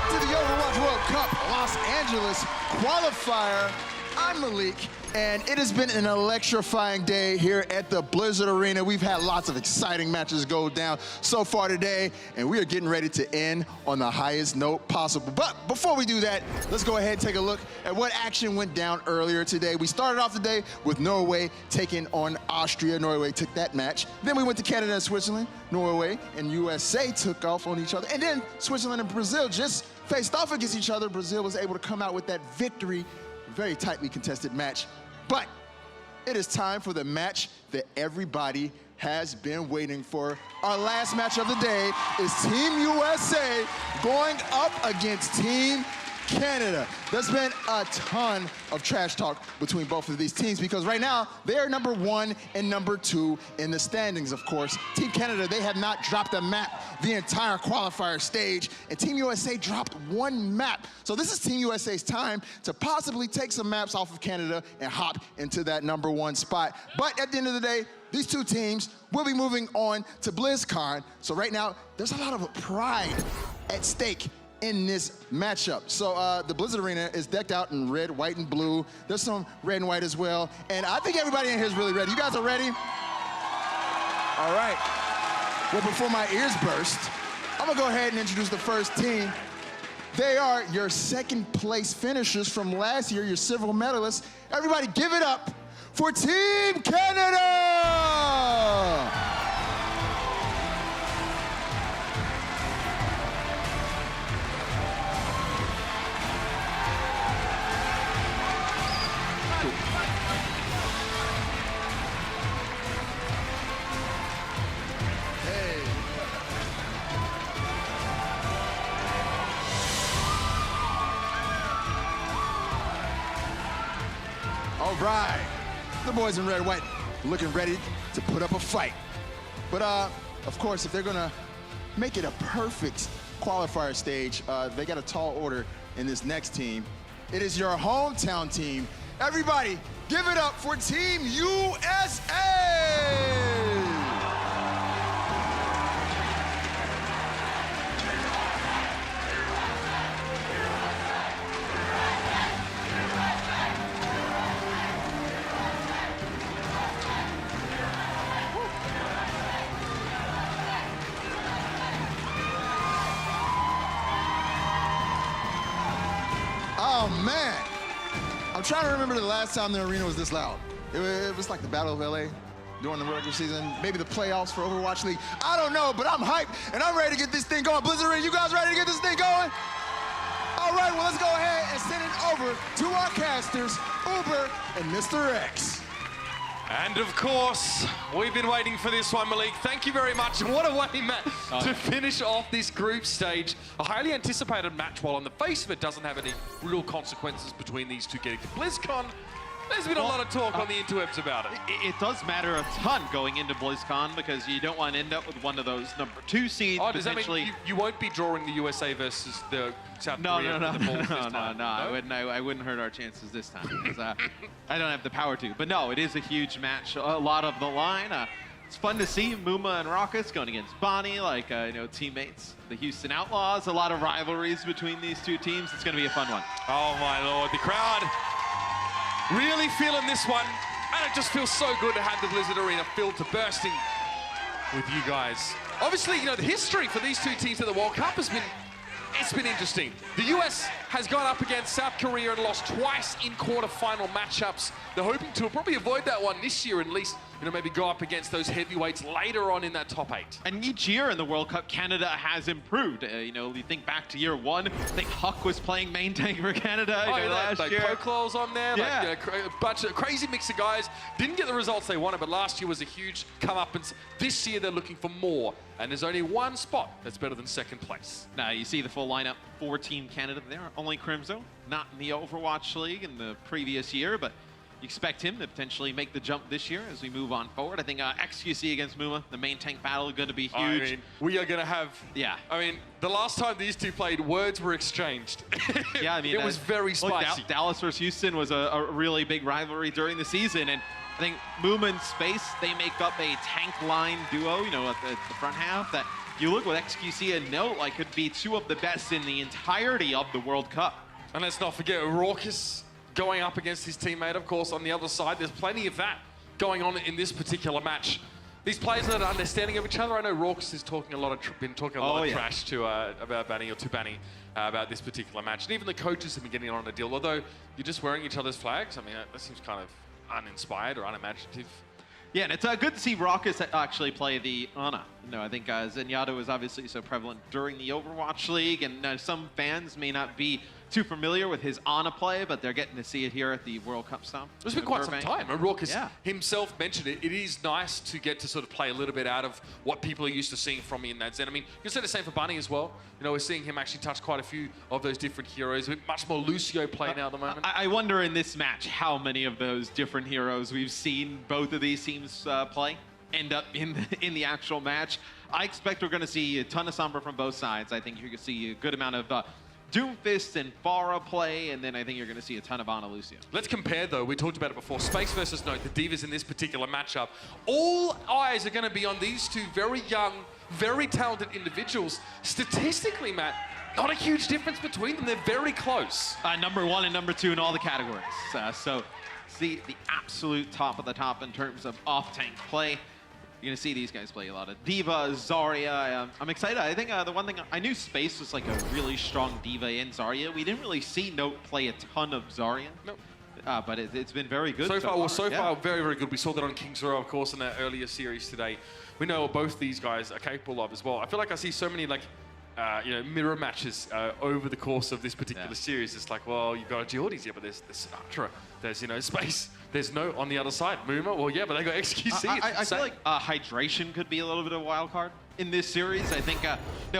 back to the Overwatch World Cup Los Angeles qualifier. I'm Malik, and it has been an electrifying day here at the Blizzard Arena. We've had lots of exciting matches go down so far today, and we are getting ready to end on the highest note possible. But before we do that, let's go ahead and take a look at what action went down earlier today. We started off the day with Norway taking on Austria. Norway took that match. Then we went to Canada and Switzerland. Norway and USA took off on each other. And then Switzerland and Brazil just faced off against each other. Brazil was able to come out with that victory. Very tightly contested match. But it is time for the match that everybody has been waiting for. Our last match of the day is Team USA going up against Team Canada. There's been a ton of trash talk between both of these teams because right now they are number 1 and number 2 in the standings, of course. Team Canada, they have not dropped a map the entire qualifier stage, and Team USA dropped 1 map. So this is Team USA's time to possibly take some maps off of Canada and hop into that number 1 spot. But at the end of the day, these two teams will be moving on to BlizzCon. So right now, there's a lot of pride at stake in this matchup. So the Blizzard Arena is decked out in red, white, and blue. There's some red and white as well. And I think everybody in here is really ready. You guys are ready? All right. Well, before my ears burst, I'm gonna go ahead and introduce the first team. They are your second place finishers from last year, your silver medalists. Everybody give it up for Team Canada! All right, the boys in red and white looking ready to put up a fight. But of course, if they're gonna make it a perfect qualifier stage, they got a tall order in this next team. It is your hometown team. Everybody, give it up for Team USA! Oh, man. I'm trying to remember the last time the arena was this loud. It was like the Battle of LA during the regular season, maybe the playoffs for Overwatch League. I don't know, but I'm hyped, and I'm ready to get this thing going. Blizzard Arena, you guys ready to get this thing going? All right, well, let's go ahead and send it over to our casters, Uber and Mr. X. And of course, we've been waiting for this one, Malik. Thank you very much. And what a way, Matt, to finish off this group stage. A highly anticipated match, while on the face of it doesn't have any real consequences between these two getting to BlizzCon. There's been a lot of talk on the interwebs about it. It does matter a ton going into BlizzCon because you don't want to end up with one of those number 2 seeds. Oh, does that mean you won't be drawing the USA versus the South Korea? No. I wouldn't hurt our chances this time because I don't have the power to. But no, it is a huge match. A lot of the line. It's fun to see Muma and Raucus going against Bonnie, like teammates, the Houston Outlaws. A lot of rivalries between these two teams. It's going to be a fun one. Oh my lord, the crowd really feeling this one, and it just feels so good to have the Blizzard Arena filled to bursting with you guys. Obviously, the history for these two teams at the World Cup has been interesting. The US has gone up against South Korea and lost twice in quarter-final matchups. They're hoping to probably avoid that one this year, at least, maybe go up against those heavyweights later on in that top 8. And each year in the World Cup, Canada has improved. You think back to year 1, I think Huck was playing main tank for Canada last year. Pokelaw's on there, a bunch of crazy mix of guys. Didn't get the results they wanted, but last year was a huge comeuppance. This year they're looking for more, and there's only one spot that's better than second place. Now you see the full lineup for Team Canada there. Only Crimzo, not in the Overwatch League in the previous year, but you expect him to potentially make the jump this year as we move on forward. I think XQC against Muma, the main tank battle, is going to be huge. I mean, we are going to have... Yeah. I mean, the last time these two played, words were exchanged. Yeah, I mean... it was very spicy. Look, Dallas versus Houston was a really big rivalry during the season, and I think Muma and Space, they make up a tank line duo, at the front half that you look with XQC and Note, like, could be two of the best in the entirety of the World Cup. And let's not forget, Raucus going up against his teammate, of course, on the other side. There's plenty of that going on in this particular match. These players that are understanding of each other. I know Raucus is talking a lot of trash to about Banny about this particular match, and even the coaches have been getting on a deal. Although you're just wearing each other's flags, I mean that seems kind of uninspired or unimaginative. Yeah, and it's good to see Raucus actually play the Ana. I think Zenyatta was obviously so prevalent during the Overwatch League, and some fans may not be too familiar with his Ana play, but they're getting to see it here at the World Cup style. It's been quite some time. And Raucus himself mentioned it. It is nice to get to sort of play a little bit out of what people are used to seeing from me in that Zen. I mean, you can say the same for Bunny as well. We're seeing him actually touch quite a few of those different heroes. Much more Lucio play now at the moment. I wonder in this match how many of those different heroes we've seen both of these teams play end up in the actual match. I expect we're going to see a ton of Sombra from both sides. I think you're going to see a good amount of Doomfist and Pharah play, and then I think you're going to see a ton of Ana Lucio. Let's compare, though. We talked about it before. Space versus Note, the Divas in this particular matchup. All eyes are going to be on these two very young, very talented individuals. Statistically, Matt, not a huge difference between them. They're very close. Number 1 and number 2 in all the categories. So it's the absolute top of the top in terms of off-tank play. You're going to see these guys play a lot of Diva, Zarya. I'm excited. I think the one thing, I knew Space was like a really strong Diva in Zarya. We didn't really see Note play a ton of Zarya. Nope. But it's been very good. So far, very, very good. We saw that on King's Row, of course, in that earlier series today. We know what both these guys are capable of as well. I feel like I see so many mirror matches over the course of this particular series. It's like, well, you've got Agilities, but there's Sinatra, there's Space, there's Note on the other side. Muma, well, yeah, but they got XQC. I feel like Hydration could be a little bit of a wild card in this series. I think,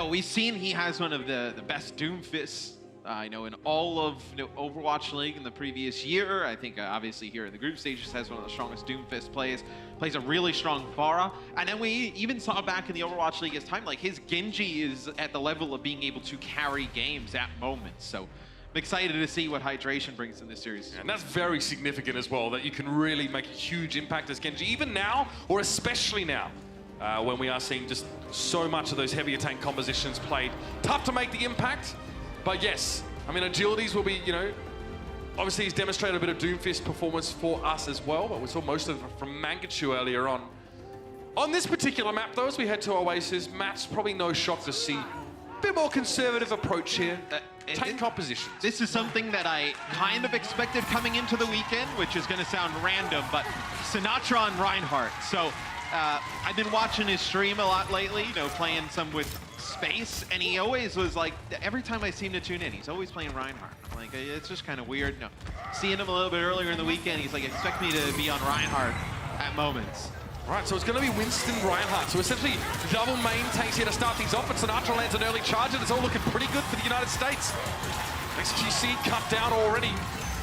we've seen he has one of the best Doomfists, in all of Overwatch League in the previous year. I think, obviously, here in the group stages has one of the strongest Doomfist plays. Plays a really strong Pharah. And then we even saw back in the Overwatch League as time, like his Genji is at the level of being able to carry games at moments. So I'm excited to see what Hydration brings in this series. And that's very significant as well, that you can really make a huge impact as Genji, even now, or especially now, when we are seeing just so much of those heavier tank compositions played. Tough to make the impact, but yes, I mean, Agilities will be, obviously he's demonstrated a bit of Doomfist performance for us as well, but we saw most of it from Mangachu earlier on. On this particular map, though, as we head to Oasis, Matt's probably no shock to see a bit more conservative approach here. Tank compositions. This is something that I kind of expected coming into the weekend, which is going to sound random, but Sinatra and Reinhardt. So I've been watching his stream a lot lately, playing some with Space, and he always was like, every time I seem to tune in, he's always playing Reinhardt. Like, it's just kind of weird. Seeing him a little bit earlier in the weekend, he's like, expect me to be on Reinhardt at moments. Right, so it's going to be Winston Reinhardt. So essentially, double main tanks here to start things off, but Sinatra lands an early charge, and it's all looking pretty good for the United States. XQC cut down already,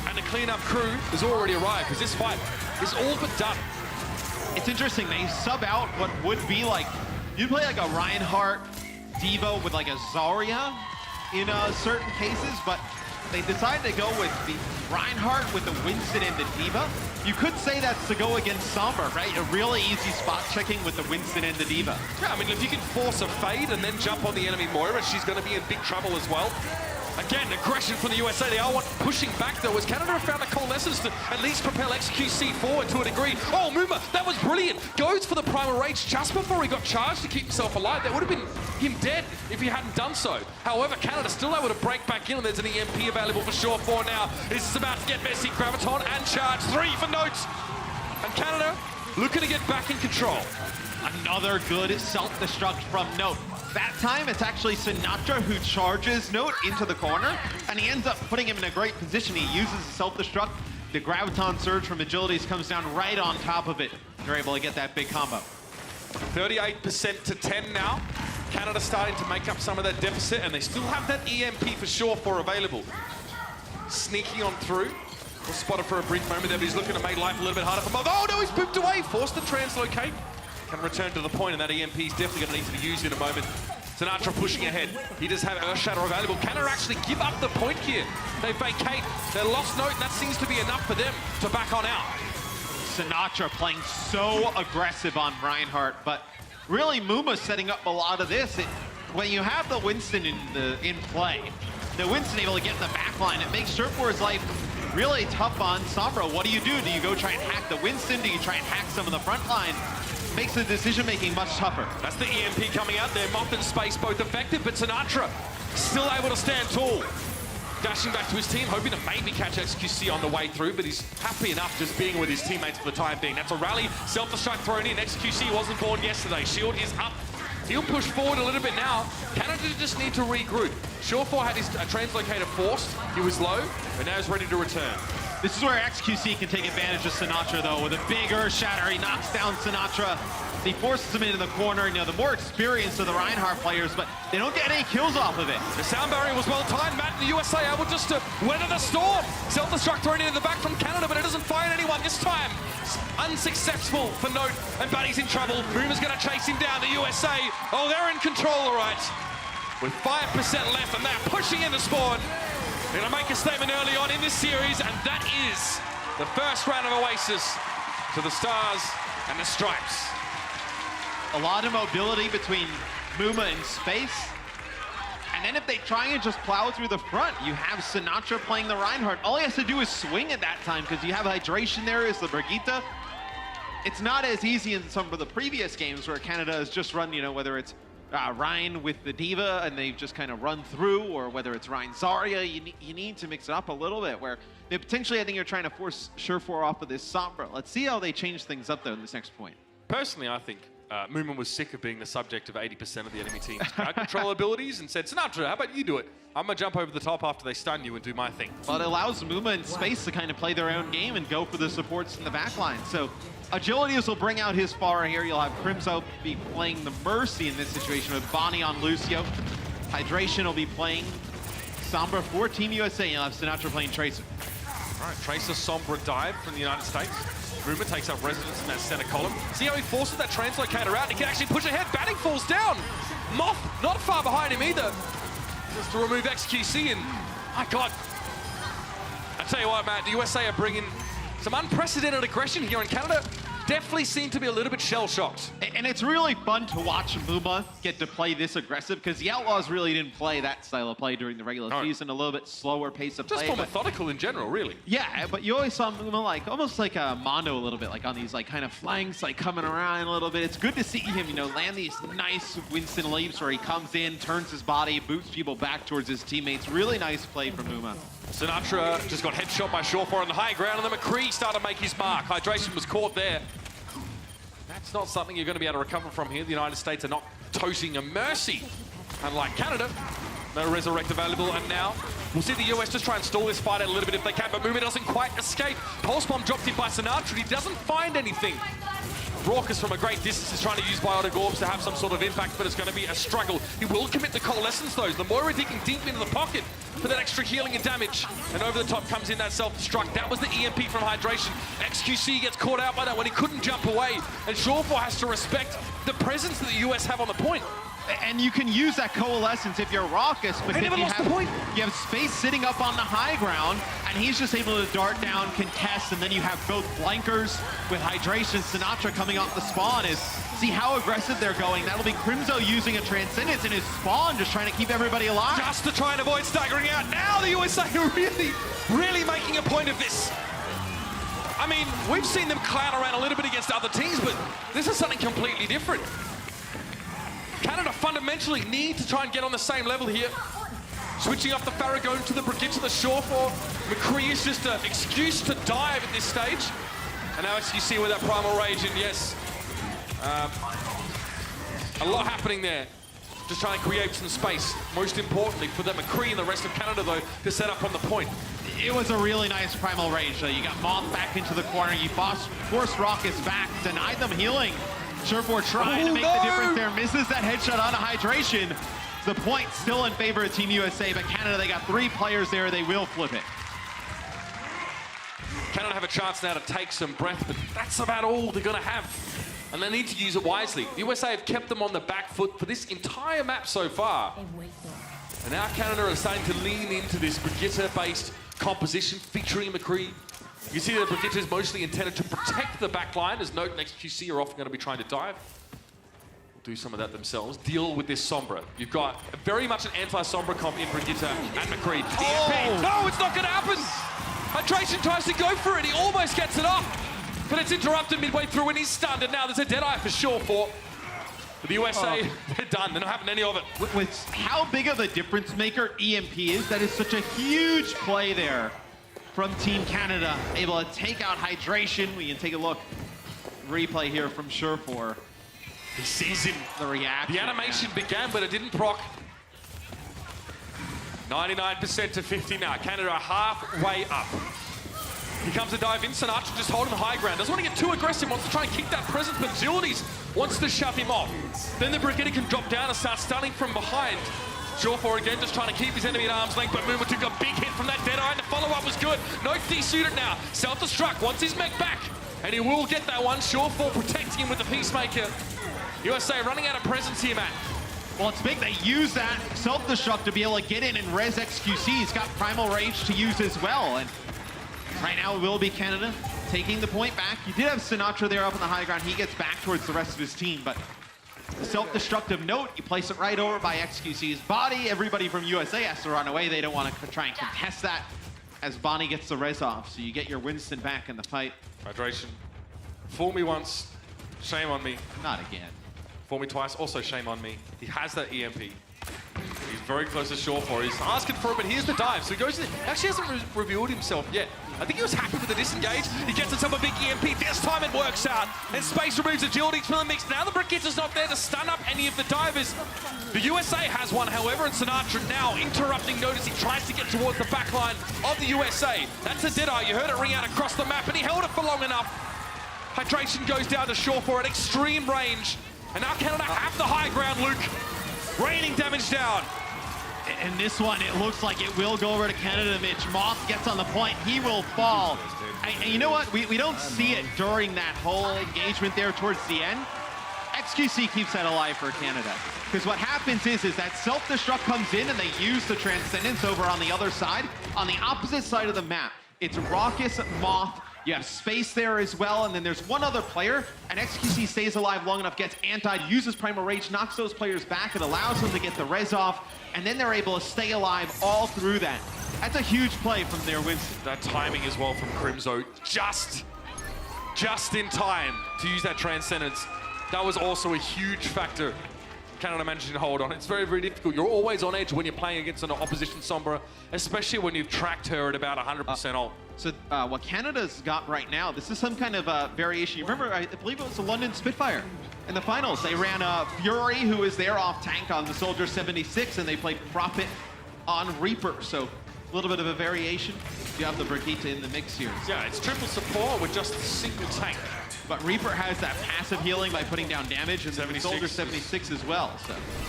and the cleanup crew has already arrived, because this fight is all but done. It's interesting, they sub out what would be like, you'd play like a Reinhardt Diva with like a Zarya in certain cases, but they decided to go with the Reinhardt with the Winston and the Diva. You could say that's to go against Sombra, right? A really easy spot checking with the Winston and the Diva. Yeah, I mean, if you can force a fade and then jump on the enemy Moira, she's going to be in big trouble as well. Again, aggression from the USA. They are pushing back, though, as Canada have found a coalescence to at least propel XQC forward to a degree. Oh, Muma, that was brilliant. Goes for the Primal Rage just before he got charged to keep himself alive. That would have been him dead if he hadn't done so. However, Canada still able to break back in, and there's an EMP available for sure for now. This is about to get messy. Graviton and charge. 3 for Notes. And Canada looking to get back in control. Another good self-destruct from Note. That time, it's actually Sinatra who charges Note into the corner, and he ends up putting him in a great position. He uses the self-destruct. The Graviton Surge from Agilities comes down right on top of it. They're able to get that big combo. 38% to 10 now. Canada starting to make up some of that deficit, and they still have that EMP for sure for available. Sneaking on through. Was spotted for a brief moment there, but he's looking to make life a little bit harder for Bob. Oh, no, he's pooped away. Forced to translocate. Can return to the point, and that EMP is definitely going to need to be used in a moment. Sinatra pushing ahead. He does have Earthshatter available. Canada actually give up the point here. They vacate. They lost Note, and that seems to be enough for them to back on out. Sinatra playing so aggressive on Reinhardt, but really Muma setting up a lot of this. When you have the Winston in play, the Winston able to get in the back line, it makes Surf4's life really tough on Sombra. What do? Do you go try and hack the Winston? Do you try and hack some of the front line? Makes the decision-making much tougher. That's the EMP coming out there. Moth and Space both effective, but Sinatra still able to stand tall. Dashing back to his team, hoping to maybe catch XQC on the way through, but he's happy enough just being with his teammates for the time being. That's a rally, self-destruct thrown in. XQC wasn't born yesterday. Shield is up. He'll push forward a little bit now. Canada just need to regroup. Suref4 had his translocator forced. He was low, but now he's ready to return. This is where XQC can take advantage of Sinatra, though, with a big Earth Shatter. He knocks down Sinatra. He forces him into the corner. You know, the more experience of the Reinhardt players, but they don't get any kills off of it. The sound barrier was well timed. Matt and the USA able just to weather the storm. Self-destruct thrown in the back from Canada, but it doesn't find anyone this time. Unsuccessful for Note, and Buddy's in trouble. Boomer's going to chase him down. The USA, oh, they're in control, all right. With 5% left, and they're pushing in the spawn. They're going to make a statement early on in this series, and that is the first round of Oasis to the Stars and the Stripes. A lot of mobility between Muma and Space. And then if they try and just plow through the front, you have Sinatra playing the Reinhardt. All he has to do is swing at that time because you have hydration there as the Brigitte. It's not as easy in some of the previous games where Canada has just run, you know, whether it's Ryan with the Diva and they've just kind of run through, or whether it's Ryan Zarya. You need to mix it up a little bit where they potentially, I think, you're trying to force Suref4 off of this Sombra. Let's see how they change things up though in this next point. Personally, I think Moomin was sick of being the subject of 80% of the enemy team's crowd control abilities and said, Sinatra, how about you do it? I'm going to jump over the top after they stun you and do my thing. Well, it allows Muma and Space to kind of play their own game and go for the supports in the back line. So Agilities will bring out his Pharah here. You'll have Crimzo be playing the Mercy in this situation with Bonnie on Lucio. Hydration will be playing Sombra for Team USA. You'll have Sinatra playing Tracer. All right, Tracer, Sombra dive from the United States. Rumor takes up residence in that center column. See how he forces that translocator out? He can actually push ahead. Batting falls down. Moth not far behind him either. Just to remove XQC, and my God. I tell you what, Matt, the USA are bringing some unprecedented aggression here, in Canada definitely seem to be a little bit shell-shocked. And it's really fun to watch Muma get to play this aggressive, because the Outlaws really didn't play that style of play during the regular season. A little bit slower pace of play. Just more methodical in general, really. Yeah, but you always saw Muma like almost like a Mondo a little bit, like on these like kind of flanks, like coming around a little bit. It's good to see him, you know, land these nice Winston leaps where he comes in, turns his body, boots people back towards his teammates. Really nice play from Muma. Sinatra just got headshot by Suref4 on the high ground, and then McCree started to make his mark. Hydration was caught there. That's not something you're going to be able to recover from here. The United States are not toting a Mercy. Unlike Canada, no Resurrect available, and now we'll see the US just try and stall this fight out a little bit if they can, but Muma doesn't quite escape. Pulse Bomb dropped in by Sinatra, he doesn't find anything. Raucous from a great distance is trying to use Biotic Orbs to have some sort of impact, but it's going to be a struggle. He will commit the Coalescence, though. The Moira digging deep into the pocket for that extra healing and damage. And over the top comes in that self-destruct. That was the EMP from Hydration. XQC gets caught out by that when he couldn't jump away. And Suref4 has to respect the presence that the US have on the point. And you can use that Coalescence if you're Raucous, because you have Space sitting up on the high ground, and he's just able to dart down, contest, and then you have both flankers with Hydration. Sinatra coming off the spawn is, see how aggressive they're going. That'll be Crimzo using a Transcendence in his spawn, just trying to keep everybody alive. Just to try and avoid staggering out. Now the USA are really making a point of this. I mean, we've seen them clown around a little bit against other teams, but this is something completely different. Canada fundamentally need to try and get on the same level here. Switching off the Farragon to the Brigitte to the Suref4. McCree is just an excuse to dive at this stage. And now you see with that Primal Rage, and yes, a lot happening there. Just trying to create some space. Most importantly for the McCree and the rest of Canada, though, to set up on the point. It was a really nice Primal Rage. You got Moth back into the corner. You forced Raucous back, denied them healing. Suref4 trying to make the difference there. Misses that headshot on a Hydration. The point still in favor of Team USA, but Canada, they got 3 players there. They will flip it. Canada have a chance now to take some breath, but that's about all they're going to have. And they need to use it wisely. The USA have kept them on the back foot for this entire map so far. And now Canada are starting to lean into this Brigitte-based composition featuring McCree. You can see that Brigitte is mostly intended to protect the back line, as Note and XQC are often going to be trying to dive. do some of that themselves, deal with this Sombra. You've got very much an anti-Sombra comp in Brigitte and McCree. EMP. No, it's not going to happen. Hydration tries to go for it. He almost gets it off, but it's interrupted midway through and he's stunned. And now there's a Deadeye for sure for the USA. They're done. They're not having any of it. With how big of a difference maker EMP is, that is such a huge play there from Team Canada. Able to take out Hydration. We can take a look. Replay here from Surefour. He sees him. The reaction. The animation began, but it didn't proc. 99% to 50 now. Canada are halfway up. Here comes a dive in. Sinatra just holding the high ground. Doesn't want to get too aggressive. Wants to try and kick that presence, but Zildji's wants to shove him off. Then the Brigitte can drop down and start stunning from behind. Surefour again, just trying to keep his enemy at arm's length, but Muma took a big hit from that Deadeye, and the follow-up was good. No desuited now. Self-destruct, wants his mech back, and he will get that one. Surefour protecting him with the Peacemaker. USA running out of presence here, Matt. Well, it's big. They use that self-destruct to be able to get in and res XQC. He's got Primal Rage to use as well. And right now it will be Canada taking the point back. You did have Sinatra there up on the high ground. He gets back towards the rest of his team, but the self-destructive note, you place it right over by XQC's body. Everybody from USA has to run away. They don't want to try and contest that as Bonnie gets the res off. So you get your Winston back in the fight. Hydration. Fool me once, shame on me. Not again. Fool me twice, also shame on me. He has that EMP. He's very close to Surefour. He's asking for it, but here's the dive. So he goes in. Actually hasn't revealed himself yet. I think he was happy with the disengage. He gets himself a big EMP. This time it works out. And Space removes Agility from the mix. Now the Brigitte's not there to stun up any of the divers. The USA has one, however, and Sinatra now interrupting. Notice he tries to get towards the back line of the USA. That's a Deadeye. You heard it ring out across the map, and he held it for long enough. Hydration goes down to Surefour at extreme range. And now Canada have the high ground, Luke. Raining damage down. And this one, it looks like it will go over to Canada, Mitch. Moss gets on the point. He will fall. And you know what? We don't see it during that whole engagement there towards the end. XQC keeps that alive for Canada. Because what happens is that self-destruct comes in and they use the Transcendence over on the other side. On the opposite side of the map, it's Raucous, Moth. You have Space there as well, and then there's one other player, and XQC stays alive long enough, gets antied, uses Primal Rage, knocks those players back, it allows them to get the res off, and then they're able to stay alive all through that. That's a huge play from their Winston. That timing as well from Crimzo, just in time to use that Transcendence. That was also a huge factor. Canada managing to hold on. It's very, very difficult. You're always on edge when you're playing against an opposition Sombra, especially when you've tracked her at about 100% ult. So what Canada's got right now, this is some kind of variation. You remember, I believe it was the London Spitfire. In the finals, they ran Fury, who is their off-tank on the Soldier 76, and they played Prophet on Reaper. So a little bit of a variation. You have the Brigitte in the mix here. Yeah, it's triple support with just a single tank. But Reaper has that passive healing by putting down damage, and the Soldier 76 as well.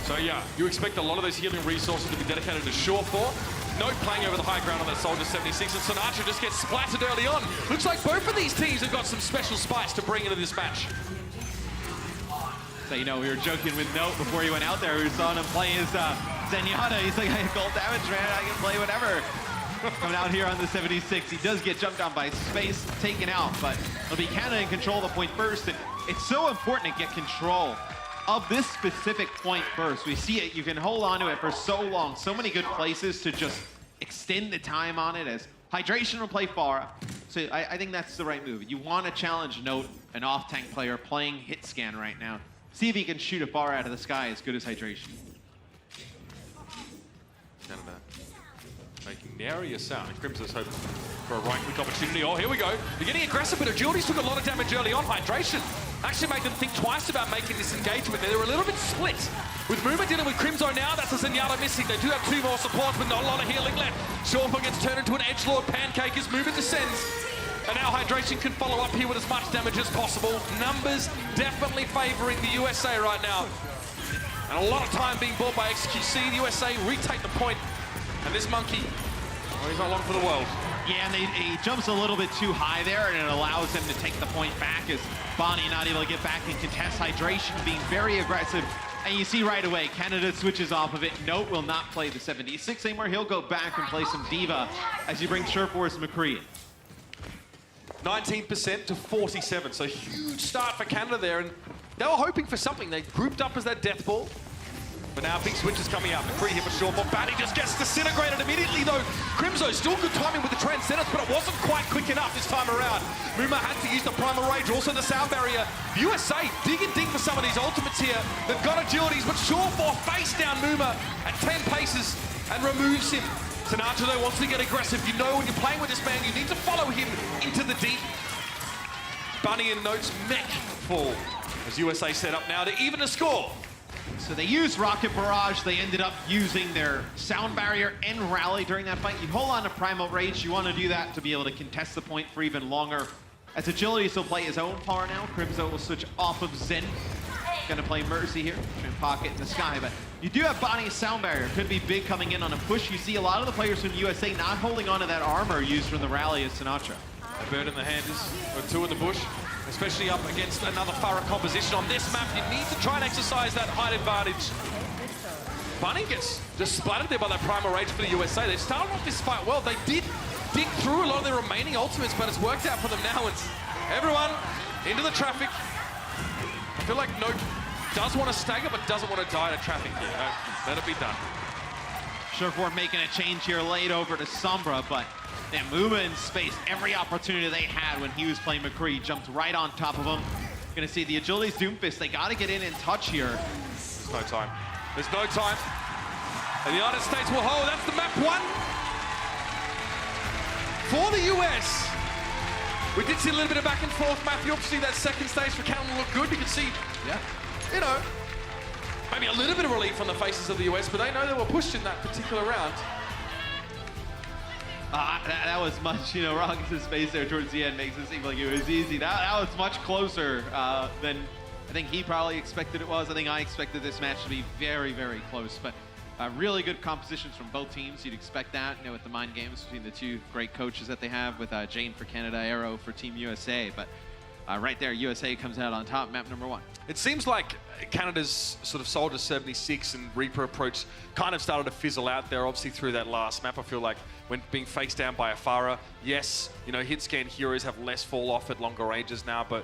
So yeah, you expect a lot of those healing resources to be dedicated to Surefour. No playing over the high ground on that Soldier 76, and Sinatra just gets splattered early on. Looks like both of these teams have got some special spice to bring into this match. So, you know, we were joking with Note before he went out there. We saw him play his Zenyatta. He's like, hey, gold damage, man. I can play whatever. Coming out here on the 76. He does get jumped on by Space, taken out, but it'll be Canada in control of the point first. And it's so important to get control of this specific point first. We see it, you can hold on to it for so long. So many good places to just extend the time on it as Hydration will play Pharah. So I think that's the right move. You want to challenge Note, an off-tank player playing hit scan right now. See if he can shoot a Pharah out of the sky as good as Hydration. Canada making nary a sound. Crimson's hoping for a right-click opportunity. Oh, here we go. They're getting aggressive, but Agility's took a lot of damage early on. Hydration actually made them think twice about making this engagement. They were a little bit split. With Muma dealing with Crimzo now, that's a Zenyatta missing. They do have two more supports, but not a lot of healing left. Surefour gets turned into an edgelord pancake as Muma descends. And now Hydration can follow up here with as much damage as possible. Numbers definitely favoring the USA right now. And a lot of time being bought by XQC. The USA retake the point. And this monkey, well, he's not long for the world. Yeah, and he jumps a little bit too high there, and it allows him to take the point back as Bonnie not able to get back and contest. Hydration being very aggressive. And you see right away, Canada switches off of it. Note will not play the 76 anymore. He'll go back and play some Diva as you bring Surefour's McCree in. 19% to 47, so huge start for Canada there. And They were hoping for something. They grouped up as that death ball. But now big switch is coming out. McCree here for short, but Batty just gets disintegrated immediately though. Crimzo still good timing with the Transcendence, but it wasn't quite quick enough this time around. Muma had to use the Primal Rage, also the Sound Barrier. USA digging deep for some of these ultimates here. They've got agilities, but Shawfall face down Muma at 10 paces and removes him. Sinatra though wants to get aggressive. You know when you're playing with this man, you need to follow him into the deep. Bunny and Notes mech fall as USA set up now to even the score. So they used Rocket Barrage. They ended up using their Sound Barrier and Rally during that fight. You hold on to Primal Rage. You want to do that to be able to contest the point for even longer. As Agility still play his own power now, Crimzo will switch off of Zen. Gonna play Mercy here, try and pocket in the sky, but you do have Bonnie's Sound Barrier. Could be big coming in on a push. You see a lot of the players from USA not holding on to that armor used from the Rally as Sinatra. A bird in the hand is, or two in the bush. Especially up against another Farah composition on this map. You need to try and exercise that height advantage. Bunny gets just splattered there by that Primal Rage for the USA. They started off this fight well. They did dig through a lot of their remaining ultimates, but it's worked out for them now. It's everyone into the traffic. I feel like Note does want to stagger, but doesn't want to die to traffic here. Let it be done. Sureform making a change here late over to Sombra, but man, Muma in space, every opportunity they had when he was playing McCree, jumped right on top of him. Gonna see the Agility's Doomfist. They gotta get in and touch here. There's no time. There's no time. And the United States will hold. That's the map one for the US. We did see a little bit of back and forth, Matthew. Obviously, that second stage for Canada looked good. You could see, you know, maybe a little bit of relief on the faces of the US, but they know they were pushed in that particular round. That was much, you know, Rockets' space there towards the end makes it seem like it was easy. That was much closer than I think he probably expected it was. I think I expected this match to be very, very close. But really good compositions from both teams. You'd expect that, you know, with the mind games between the two great coaches that they have with Jane for Canada, Arrow for Team USA. But right there, USA comes out on top, map number one. It seems like Canada's sort of Soldier 76 and Reaper approach kind of started to fizzle out there, obviously through that last map. I feel like when being faced down by a Farah, yes, you know, hit scan heroes have less fall off at longer ranges now, but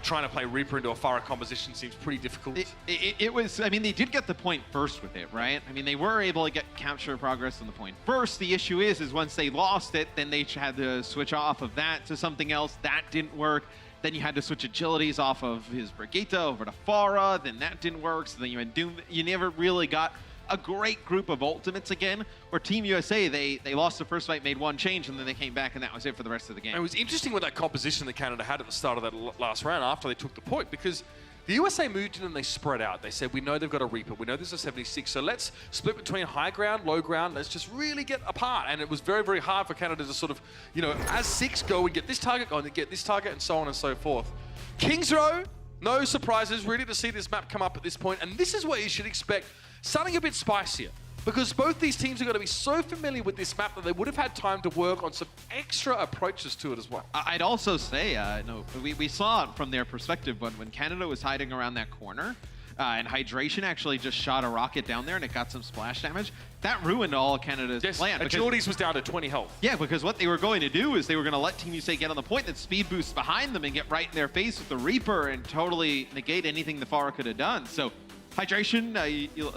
trying to play Reaper into a Farah composition seems pretty difficult. It was, I mean, they did get the point first with it, right? I mean, they were able to get capture progress on the point first. The issue is once they lost it, then they had to switch off of that to something else. That didn't work. Then you had to switch agilities off of his Brigitte over to Farah. Then that didn't work. So then you had Doom. You never really got a great group of ultimates again. Where Team USA, they lost the first fight, made one change, and then they came back, and that was it for the rest of the game. It was interesting with that composition that Canada had at the start of that last round after they took the point, because the USA moved in and they spread out. They said, we know they've got a Reaper. We know there's a 76, so let's split between high ground, low ground. Let's just really get apart. And it was very, very hard for Canada to sort of, you know, as six go, we get this target, go and get this target, and so on and so forth. Kings Row, no surprises, really, to see this map come up at this point. And this is where you should expect something a bit spicier, because both these teams are going to be so familiar with this map that they would have had time to work on some extra approaches to it as well. I'd also say, no, we saw it from their perspective, but when Canada was hiding around that corner, and Hydration actually just shot a rocket down there and it got some splash damage, that ruined all of Canada's plan. Agilities was down to 20 health. Yeah, because what they were going to do is they were going to let Team USA get on the point, then speed boost behind them and get right in their face with the Reaper and totally negate anything the Farah could have done. So Hydration,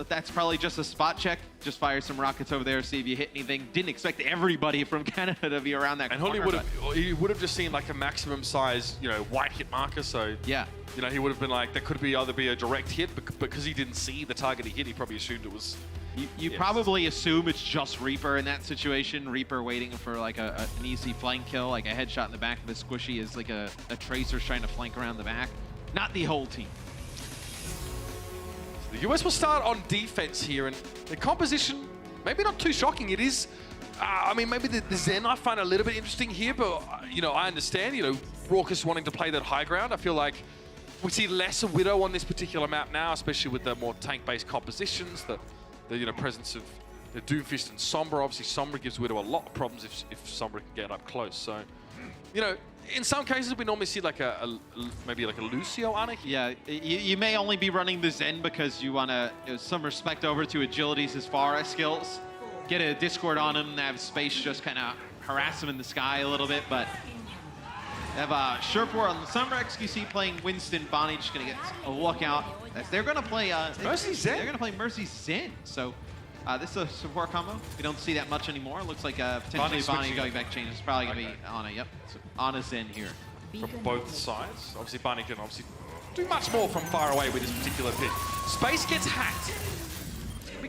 that's probably just a spot check. Just fire some rockets over there, see if you hit anything. Didn't expect everybody from Canada to be around that corner. And he would have just seen like a maximum size, you know, white hit marker. So yeah, you know, he would have been like, that could either be a direct hit, but because he didn't see the target he hit, he probably assumed it was. You probably assume it's just Reaper in that situation. Reaper waiting for like an easy flank kill, like a headshot in the back of the squishy is like a Tracer's trying to flank around the back. Not the whole team. The US will start on defense here, and the composition, maybe not too shocking. It is, I mean, maybe the Zen I find a little bit interesting here, but, you know, I understand, you know, Raucus wanting to play that high ground. I feel like we see less of Widow on this particular map now, especially with the more tank-based compositions, the you know, presence of the Doomfist and Sombra. Obviously, Sombra gives Widow a lot of problems if Sombra can get up close. So, you know, in some cases, we normally see like maybe like a Lucio Anik. Yeah, you may only be running the Zen because you want to some respect over to Agility's as far as skills. Get a Discord on him and have space just kind of harass him in the sky a little bit, but They have Sherpor on the Summer XQC playing Winston. Bonnie just going to get a look out. As they're going to play Mercy Zen. They're going to play Mercy Zen. So this is a support combo. We don't see that much anymore. It looks like potentially Bonnie going back change. It's probably going to be Ana. Yep, so Ana Zen here. From both sides. Obviously, Barney can obviously do much more from far away with this particular pick. Space gets hacked.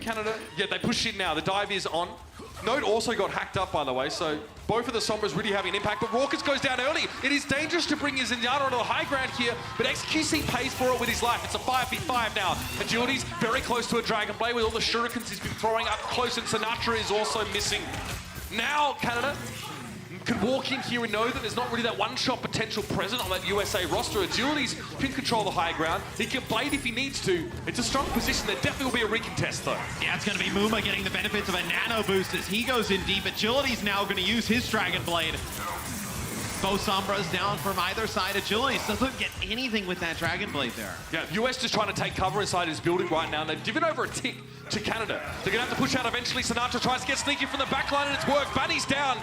Canada, yeah, they push in now. The dive is on. Node also got hacked up, by the way, so both of the Sombras really having an impact, but Raucus goes down early. It is dangerous to bring his Zenyatta onto the high ground here, but XQC pays for it with his life. It's a 5v5 now. Agility's very close to a Dragon Blade with all the shurikens he's been throwing up close, and Sinatra is also missing. Now, Canada can walk in here and know that there's not really that one-shot potential present on that USA roster. Agility's can control the high ground. He can blade if he needs to. It's a strong position. There definitely will be a recontest, though. Yeah, it's going to be Muma getting the benefits of a nano boost as he goes in deep. Agility's now going to use his Dragon Blade. Both Sombras down from either side. Agility doesn't get anything with that Dragon Blade there. Yeah, US just trying to take cover inside his building right now, and they've given over a tick to Canada. They're going to have to push out eventually. Sinatra tries to get sneaky from the backline, and it's worked. Bunny's down.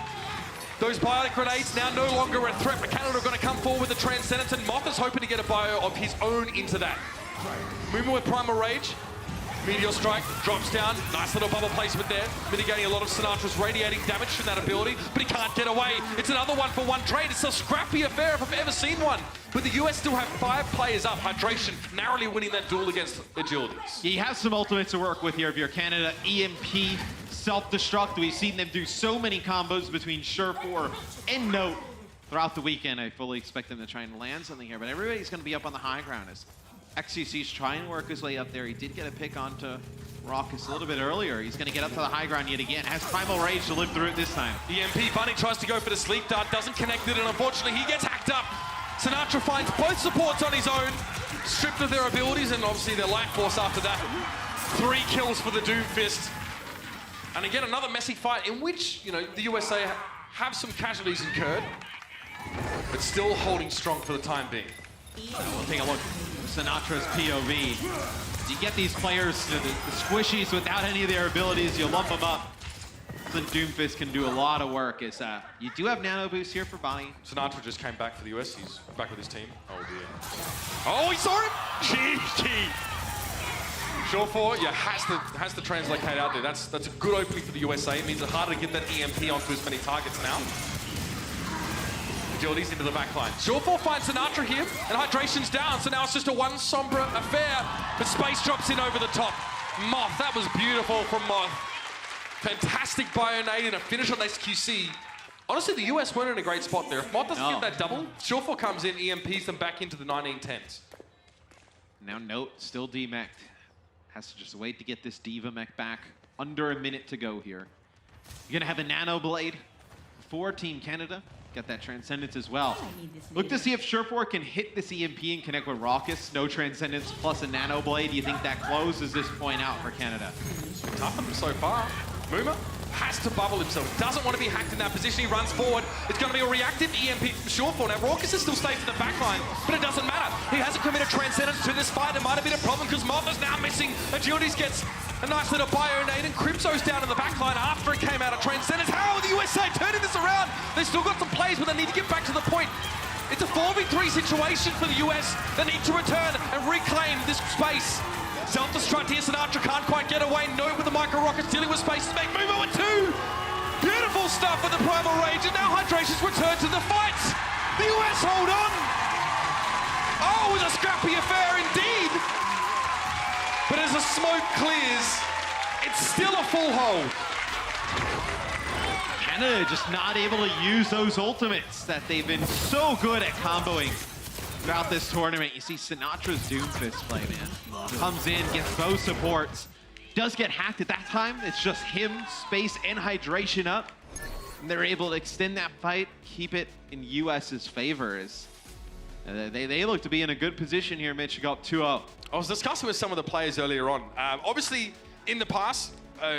Those biotic grenades now no longer a threat, but Canada are going to come forward with the Transcendence, and Moth is hoping to get a bio of his own into that. Moving with Primal Rage. Meteor Strike drops down. Nice little bubble placement there, mitigating a lot of Sinatra's radiating damage from that ability, but he can't get away. It's another one-for-one trade. It's a scrappy affair if I've ever seen one. But the US still have 5 players up. Hydration narrowly winning that duel against Agilities. He has some ultimates to work with here if you're Canada. EMP, self-destruct. We've seen them do so many combos between Sherpor and Note throughout the weekend. I fully expect them to try and land something here, but everybody's going to be up on the high ground as XCC's trying to work his way up there. He did get a pick onto Raucus a little bit earlier. He's going to get up to the high ground yet again. Has Primal Rage to live through it this time. EMP, Bunny tries to go for the sleep dart, doesn't connect it, and unfortunately he gets hacked up. Sinatra finds both supports on his own, stripped of their abilities, and obviously their life force after that. 3 kills for the Doomfist. And again, another messy fight in which, you know, the USA have some casualties incurred, but still holding strong for the time being. We'll take a look at Sinatra's POV. You get these players, you know, the squishies without any of their abilities, you lump them up. Then Doomfist can do a lot of work. Is you do have nano boost here for Bonnie. Sinatra just came back for the US. He's back with his team. Oh dear. Oh, he saw it! Cheeky! Sure yeah, has the translocate out there. That's a good opening for the USA. It means it's harder to get that EMP onto as many targets now. Agility's into the back line. Surefour finds Sinatra here, and Hydration's down, so now it's just a one Sombra affair, but Space drops in over the top. Moth, that was beautiful from Moth. Fantastic Bionade and a finish on XQC. Honestly, the US weren't in a great spot there. If Moth doesn't get that double, Surefour comes in, EMPs them back into the 1910s. Now Note still demeched. Has to just wait to get this Diva mech back. Under a minute to go here. You're gonna have a Nano Blade for Team Canada. Got that Transcendence as well. Look to see if Sherpor can hit this EMP and connect with Raucus. No Transcendence plus a Nano Blade. Do you think that closes this point out for Canada? Tough on them so far. Muma has to bubble himself. Doesn't want to be hacked in that position. He runs forward. It's going to be a reactive EMP from Surefour. Now, Raucus is still safe in the back line, but it doesn't matter. He hasn't committed Transcendence to this fight. It might have been a problem because Moth is now missing. Agilities gets a nice little Bionade, and Crypto's down in the back line after it came out of Transcendence. How are the USA turning this around? They've still got some plays, but they need to get back to the point. It's a 4v3 situation for the US. They need to return and reclaim this space. Self-destruct here, Sinatra can't quite get away. Note with the micro rockets dealing with space to make movement with 2. Beautiful stuff with the Primal Rage, and now Hydration's returned to the fight. The US hold on. Oh, it was a scrappy affair indeed. But as the smoke clears, it's still a full hold. Canada just not able to use those ultimates that they've been so good at comboing throughout this tournament. You see Sinatra's Doomfist play, man. Comes in, gets both supports. Does get hacked at that time. It's just him, Space, and Hydration up. And they're able to extend that fight, keep it in US's favor. They look to be in a good position here, Mitch, to go up 2-0. I was discussing with some of the players earlier on. Obviously, in the past,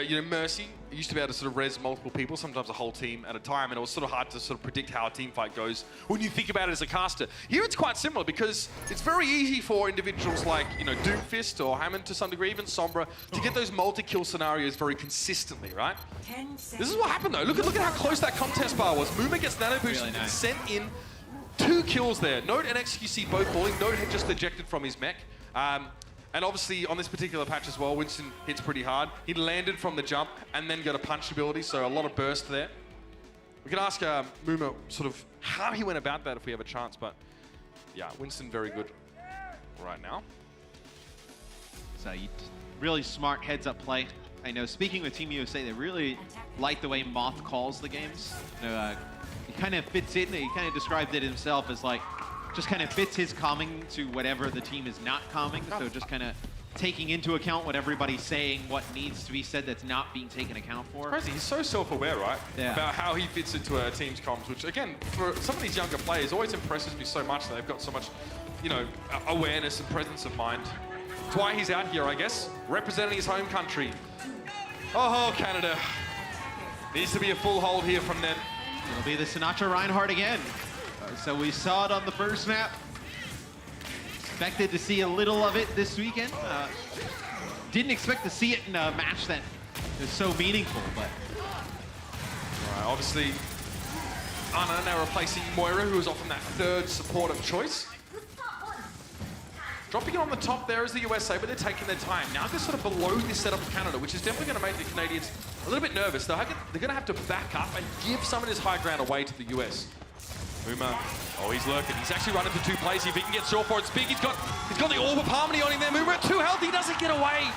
you know, Mercy used to be able to sort of res multiple people, sometimes a whole team at a time, and it was sort of hard to sort of predict how a team fight goes when you think about it as a caster. Here it's quite similar because it's very easy for individuals like, you know, Doomfist or Hammond to some degree, even Sombra, to get those multi-kill scenarios very consistently, right? This is what happened though. Look at how close that contest bar was. Muma gets nano boost and sent in 2 kills there. Note and XQC both balling. Note had just ejected from his mech. And obviously, on this particular patch as well, Winston hits pretty hard. He landed from the jump and then got a punch ability, so a lot of burst there. We can ask Muma sort of how he went about that if we have a chance, but yeah, Winston very good right now. So really smart heads-up play. I know, speaking with Team USA, they really like the way Moth calls the games. You know, he kind of fits in, he kind of described it himself as like, just kind of fits his calming to whatever the team is not calming. So just kind of taking into account what everybody's saying, what needs to be said that's not being taken account for. Crazy, he's so self-aware, right? Yeah. About how he fits into a team's comms, which again, for some of these younger players, always impresses me so much that they've got so much, you know, awareness and presence of mind. That's why he's out here, I guess, representing his home country. Oh, Canada. Needs to be a full hold here from them. It'll be the Sinatra Reinhardt again. So we saw it on the first map. Expected to see a little of it this weekend. Didn't expect to see it in a match that is so meaningful, but... All right, obviously, Anna now replacing Moira, who is often that 3rd supportive choice. Dropping it on the top there is the USA, but they're taking their time. Now they're sort of below this setup of Canada, which is definitely going to make the Canadians a little bit nervous. They're going to have to back up and give some of this high ground away to the US. Muma, oh, he's lurking. He's actually running for 2 plays. If he can get short for it, big. He's got the Orb of Harmony on him there. Muma at 2 health. He doesn't get away.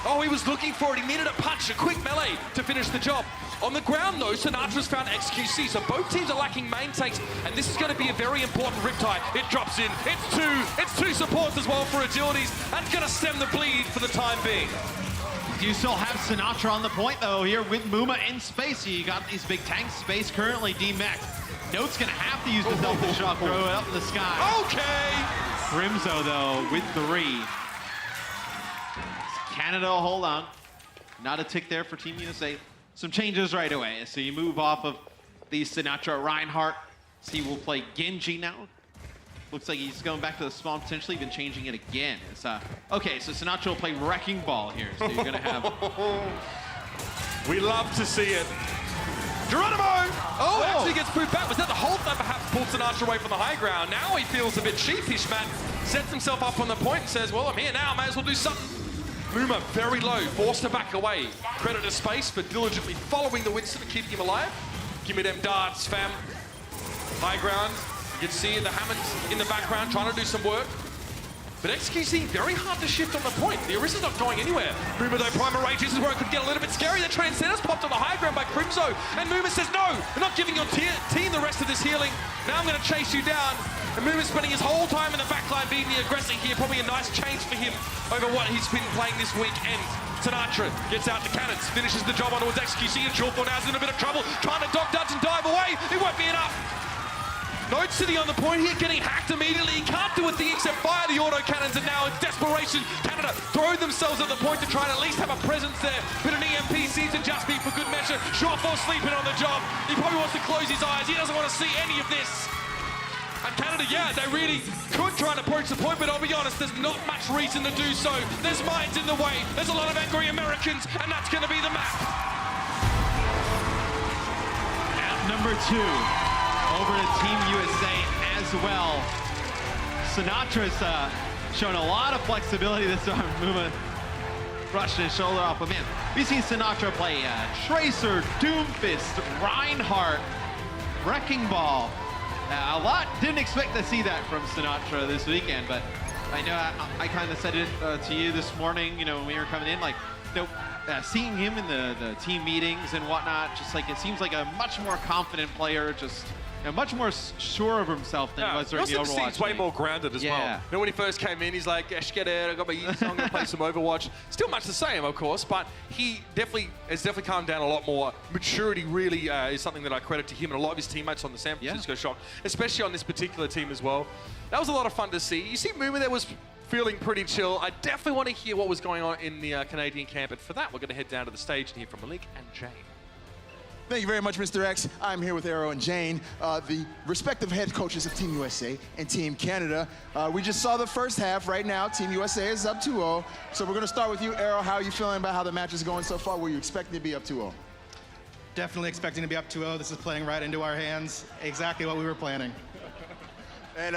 Oh, he was looking for it. He needed a punch, a quick melee to finish the job. On the ground, though, Sinatra's found XQC, so both teams are lacking main takes, and this is going to be a very important riptide. It drops in. It's two supports as well for agilities, and it's going to stem the bleed for the time being. You still have Sinatra on the point, though, here with Muma in space. You got these big tanks. Space currently demexed. Note's going to have to use the Delta Shock, throw it up in the sky. Okay! Crimzo, though, with 3. Canada, hold on. Not a tick there for Team USA. Some changes right away. So you move off of the Sinatra Reinhardt. So he will play Genji now. Looks like he's going back to the spawn, potentially even changing it again. It's, okay, so Sinatra will play Wrecking Ball here. So you're going to have... We love to see it. Geronimo! Oh, actually gets moved back. Was that the hold that perhaps pulled Sinatra away from the high ground? Now he feels a bit sheepish, man. Sets himself up on the point and says, well, I'm here now. May as well do something. Muma very low, forced to back away. Credit to Space for diligently following the Winston and keeping him alive. Give me them darts, fam. High ground. You can see the Hammonds in the background trying to do some work. But XQC, very hard to shift on the point. The Orisa's not going anywhere. Muma, though, Primal Rage, this is where it could get a little bit scary. The Transcender's popped on the high ground by Crimzo. And Muma says, no, we're not giving your team the rest of this healing. Now I'm going to chase you down. And Muma's spending his whole time in the backline being the aggressor here. Probably a nice change for him over what he's been playing this weekend. Sinatra gets out to cannons, finishes the job on towards XQC, and Shortfall now's in a bit of trouble. Trying to dog dodge and dive away. It won't be enough. Note sitting on the point here, getting hacked immediately. He can't do a thing except fire the auto cannons, and now in desperation, Canada throw themselves at the point to try and at least have a presence there. But an EMP seems to just be for good measure. Shortfall sleeping on the job. He probably wants to close his eyes. He doesn't want to see any of this. And Canada, yeah, they really could try and approach the point, but I'll be honest, there's not much reason to do so. There's mines in the way. There's a lot of angry Americans, and that's going to be the map. Map number 2. Over to Team USA as well. Sinatra's shown a lot of flexibility this time. Muma brushed his shoulder off, but man, we've seen Sinatra play Tracer, Doomfist, Reinhardt, Wrecking Ball. A lot, didn't expect to see that from Sinatra this weekend, but I know I kind of said it to you this morning, you know, when we were coming in, like, you know, seeing him in the team meetings and whatnot, just like, it seems like a much more confident player, just... And much more sure of himself than he was during the Overwatch. Seems way more grounded as well. You know, when he first came in, he's like, "Get it, I got my easy song, I'm gonna play some Overwatch." Still much the same, of course, but he has definitely calmed down a lot more. Maturity really is something that I credit to him and a lot of his teammates on the San Francisco Shock, especially on this particular team as well. That was a lot of fun to see. You see Muma there was feeling pretty chill. I definitely want to hear what was going on in the Canadian camp, and for that, we're going to head down to the stage and hear from Malik and Jane. Thank you very much, Mr. X. I'm here with Arrow and Jane, the respective head coaches of Team USA and Team Canada. We just saw the first half. Right now, Team USA is up 2-0. So we're going to start with you, Arrow. How are you feeling about how the match is going so far? Were you expecting to be up 2-0? Definitely expecting to be up 2-0. This is playing right into our hands. Exactly what we were planning. And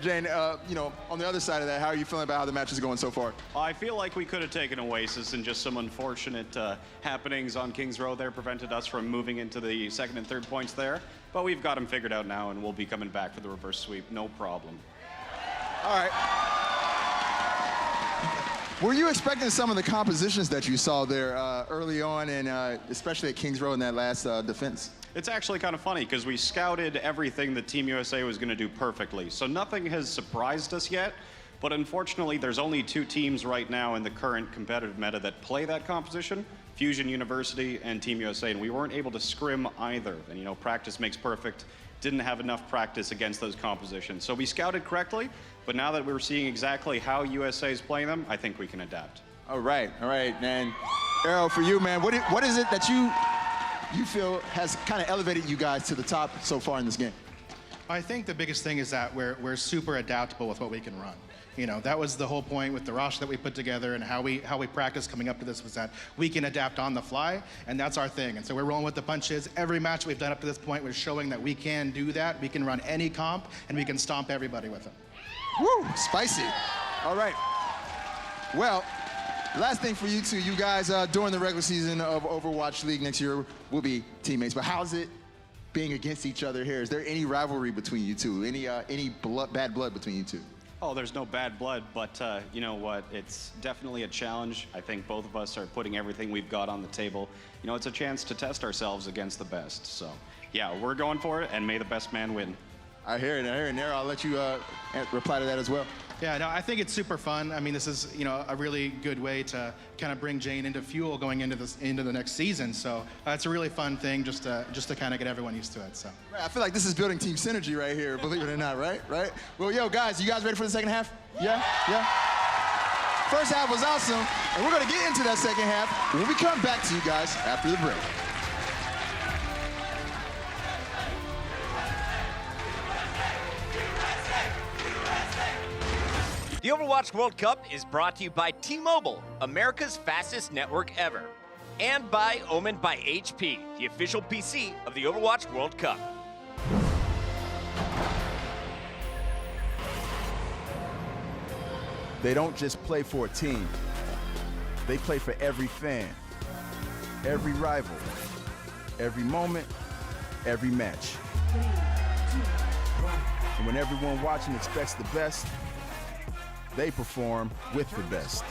Jane, you know, on the other side of that, how are you feeling about how the match is going so far? I feel like we could have taken Oasis, and just some unfortunate happenings on Kings Row there prevented us from moving into the second and third points there. But we've got them figured out now, and we'll be coming back for the reverse sweep, no problem. All right. Were you expecting some of the compositions that you saw there early on, and especially at Kings Row in that last defense? It's actually kind of funny because we scouted everything that Team USA was going to do perfectly. So nothing has surprised us yet, but unfortunately there's only 2 teams right now in the current competitive meta that play that composition, Fusion University and Team USA, and we weren't able to scrim either. And you know, practice makes perfect. Didn't have enough practice against those compositions. So we scouted correctly, but now that we're seeing exactly how USA is playing them, I think we can adapt. All right, and Arrow, for you, man, what is it that you feel has kind of elevated you guys to the top so far in this game? I think the biggest thing is that we're super adaptable with what we can run. You know, that was the whole point with the roster that we put together and how we practice coming up to this, was that we can adapt on the fly, and that's our thing. And so we're rolling with the punches. Every match we've done up to this point was showing that we can do that. We can run any comp, and we can stomp everybody with it. Woo, spicy. All right. Well, last thing for you two, you guys during the regular season of Overwatch League next year will be teammates, but how's it being against each other here? Is there any rivalry between you two? Any bad blood between you two? Oh, there's no bad blood, but you know what? It's definitely a challenge. I think both of us are putting everything we've got on the table. You know, it's a chance to test ourselves against the best. So, yeah, we're going for it, and may the best man win. I hear it. Nero, I'll let you reply to that as well. Yeah, no, I think it's super fun. I mean, this is, you know, a really good way to kind of bring Jane into fuel going into the next season. So it's a really fun thing just to kind of get everyone used to it. So I feel like this is building team synergy right here, believe it or not, right? Well, yo, guys, you guys ready for the second half? Yeah? First half was awesome, and we're gonna get into that second half when we come back to you guys after the break. The Overwatch World Cup is brought to you by T-Mobile, America's fastest network ever, and by Omened by HP, the official PC of the Overwatch World Cup. They don't just play for a team. They play for every fan, every rival, every moment, every match. And when everyone watching expects the best, they perform with the best.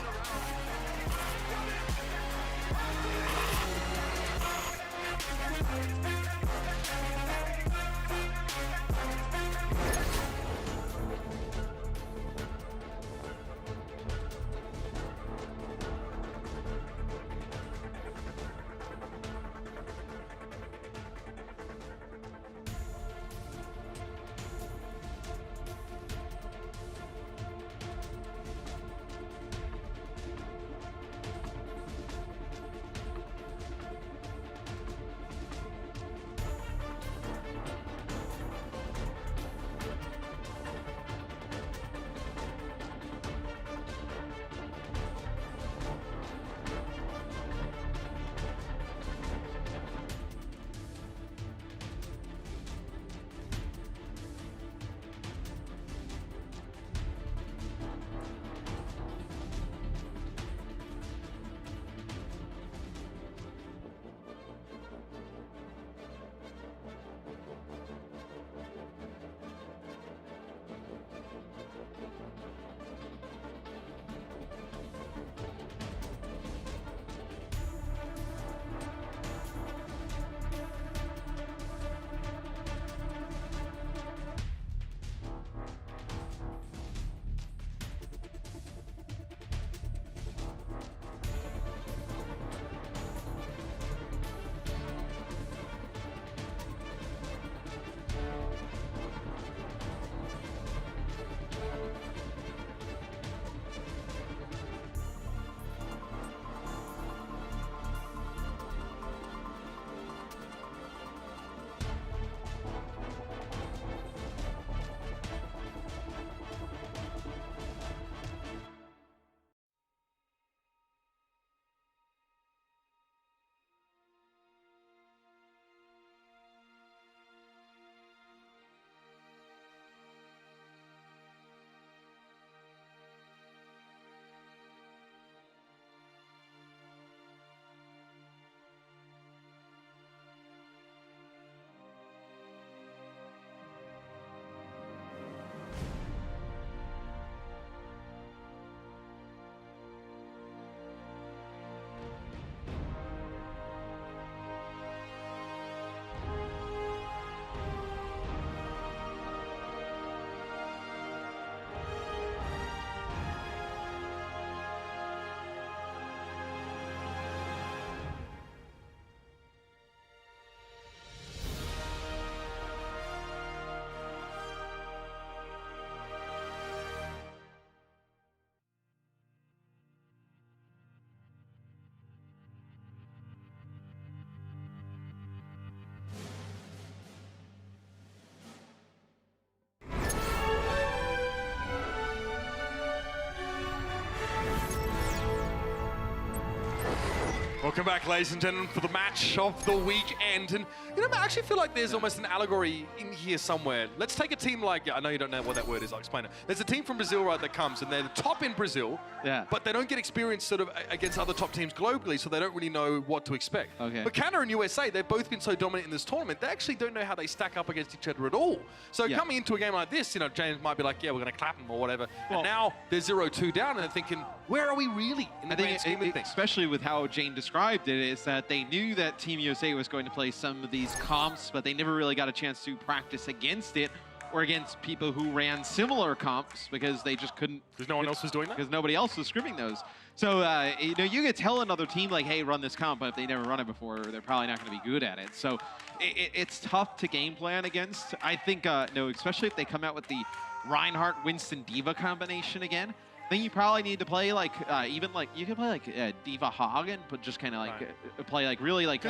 Welcome back, ladies and gentlemen, for the match of the weekend. And, you know, I actually feel like there's almost an allegory in here somewhere. Let's take a team like, I know you don't know what that word is, I'll explain it. There's a team from Brazil, right, that comes, and they're the top in Brazil, but they don't get experience sort of against other top teams globally, so they don't really know what to expect. But Canada and USA, they've both been so dominant in this tournament, they actually don't know how they stack up against each other at all. So coming into a game like this, you know, James might be like, yeah, we're going to clap them or whatever. And now they're 0-2 down, and they're thinking, where are we really in the grand scheme of things? Especially with how Jane described it, is that they knew that Team USA was going to play some of these comps, but they never really got a chance to practice against it or against people who ran similar comps because they just couldn't. Because no one else was doing that? Because nobody else was scrimming those. So, you know, you could tell another team like, hey, run this comp, but if they never run it before, they're probably not going to be good at it. So it's tough to game plan against. I think, no, especially if they come out with the Reinhardt-Winston-Diva combination again, then you probably need to play like, even like, you could play like Diva Hagen, but just kind of like, play like really like,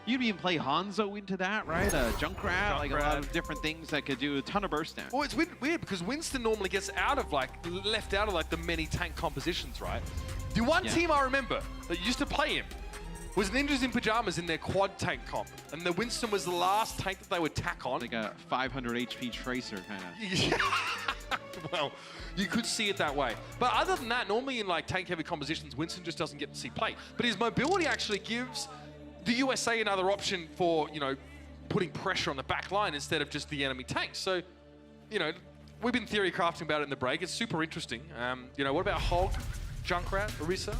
you'd even play Hanzo into that, right? Junkrat, like a lot of different things that could do a ton of burst down. Well, it's weird because Winston normally gets out of like, left out of like the many tank compositions, right? The one team I remember that used to play him was Ninjas in Pajamas in their quad tank comp. And the Winston was the last tank that they would tack on. Like a 500 HP Tracer kind of. Well, you could see it that way. But other than that, normally in like tank heavy compositions, Winston just doesn't get to see play. But his mobility actually gives the USA another option for, you know, putting pressure on the back line instead of just the enemy tanks. So, you know, we've been theory crafting about it in the break. It's super interesting. You know, what about Hog, Junkrat, Orisa?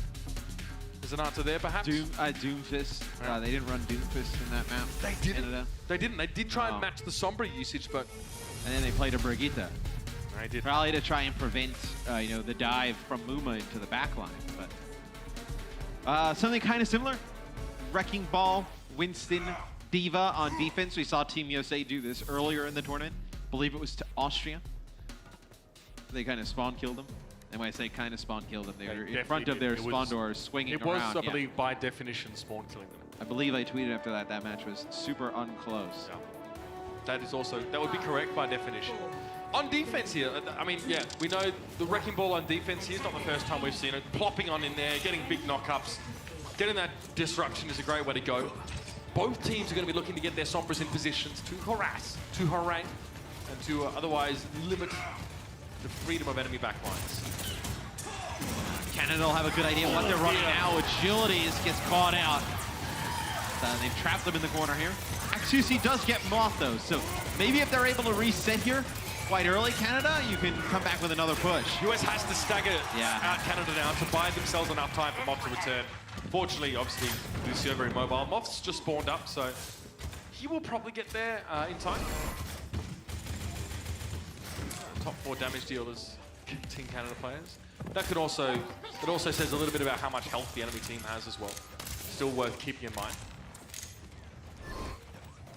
There's an answer there, perhaps? Doomfist. They didn't run Doomfist in that map. They didn't. They didn't. They did try and match the Sombra usage, but... And then they played a Brigitte. They did. Probably to try and prevent, you know, the dive from Muma into the back line. But something kind of similar. Wrecking Ball, Winston, Diva on defense. We saw Team USA do this earlier in the tournament. I believe it was to Austria. They kind of spawn killed them. And when I say kind of spawn killed them, they were in front of their spawn doors swinging around. It was, I believe, by definition, spawn killing them. I believe I tweeted after that that match was super unclose. Yeah. That is also, that would be correct by definition. On defense here, I mean, yeah, we know the Wrecking Ball on defense here is not the first time we've seen it. Plopping on in there, getting big knockups. Getting that disruption is a great way to go. Both teams are going to be looking to get their Sombras in positions to harass, to harangue, and to otherwise limit the freedom of enemy backlines. Canada will have a good idea what they're running now. Agility gets caught out. They've trapped them in the corner here. X2C does get Moth though, so maybe if they're able to reset here quite early, Canada, you can come back with another push. US has to stagger out Canada now to buy themselves enough time for Moth to return. Fortunately, obviously, Lucio very mobile. Moth's just spawned up, so he will probably get there in time. Top 4 damage dealers, Team Canada players. That could also, it also says a little bit about how much health the enemy team has as well. Still worth keeping in mind.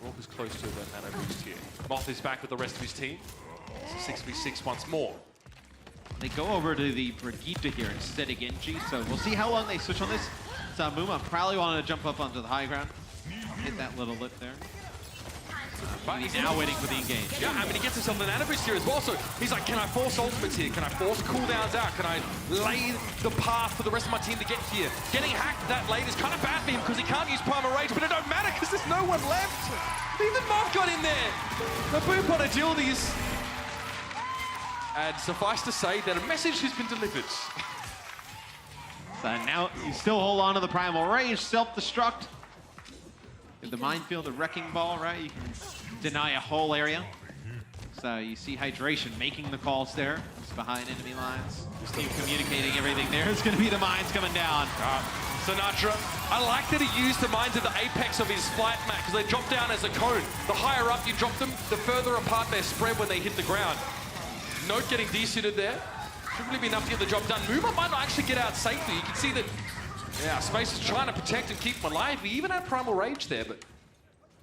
Rourke is close to the nano boost here. Moth is back with the rest of his team. It's a 6v6 once more. They go over to the Brigitte here instead of Genji, so we'll see how long they switch on this. So Muma probably wanted to jump up onto the high ground. Hit that little lip there. But he's now waiting for the engage. Yeah, I mean, he gets himself an nano boost here as well, so he's like, can I force ultimates here? Can I force cooldowns out? Can I lay the path for the rest of my team to get here? Getting hacked that late is kind of bad for him because he can't use Primal Rage, but it don't matter because there's no one left. Even Moth got in there. The boop on agilities. And suffice to say that a message has been delivered. So now you still hold on to the Primal Rage, self-destruct. The minefield, the Wrecking Ball, right? You can deny a whole area. So you see Hydration making the calls there. It's behind enemy lines. Team communicating everything there. It's going to be the mines coming down. Sinatra, I like that he used the mines at the apex of his flight mat because they drop down as a cone. The higher up you drop them, the further apart they spread when they hit the ground. Note getting desuited there. Should really be enough to get the job done. Muma might not actually get out safely. You can see that, yeah, Space is trying to protect and keep him alive. He even had Primal Rage there, but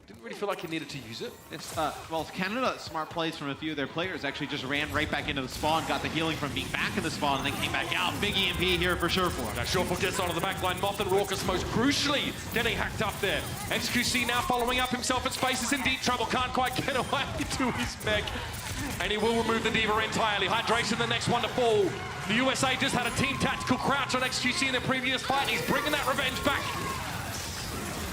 didn't really feel like he needed to use it. It's, well, Canada, smart plays from a few of their players, actually just ran right back into the spawn, got the healing from being back in the spawn, and then came back out. Big EMP here for Surefour. Now Surefour gets onto the back line. Moth and Raucus most crucially getting hacked up there. XQC now following up himself, and Space is in deep trouble. Can't quite get away to his mech. And he will remove the Diva entirely. Hydration, the next one to fall. The USA just had a team tactical crouch on XQC in the previous fight. He's bringing that revenge back.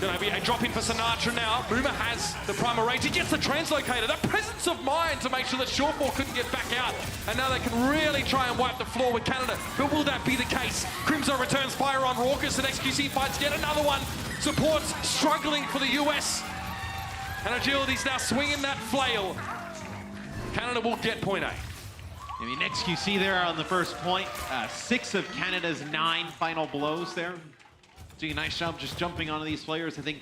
Gonna be a drop in for Sinatra now. Muma has the primal rage. He gets the translocator. That presence of mind to make sure that Shortfall couldn't get back out. And now they can really try and wipe the floor with Canada. But will that be the case? Crimzo returns fire on Raucus, and XQC fights yet another one. Supports struggling for the US. And Agility's now swinging that flail. Canada will get point A. I mean, XQC there on the first point. 6 of Canada's 9 final blows there. Doing a nice job just jumping onto these players. I think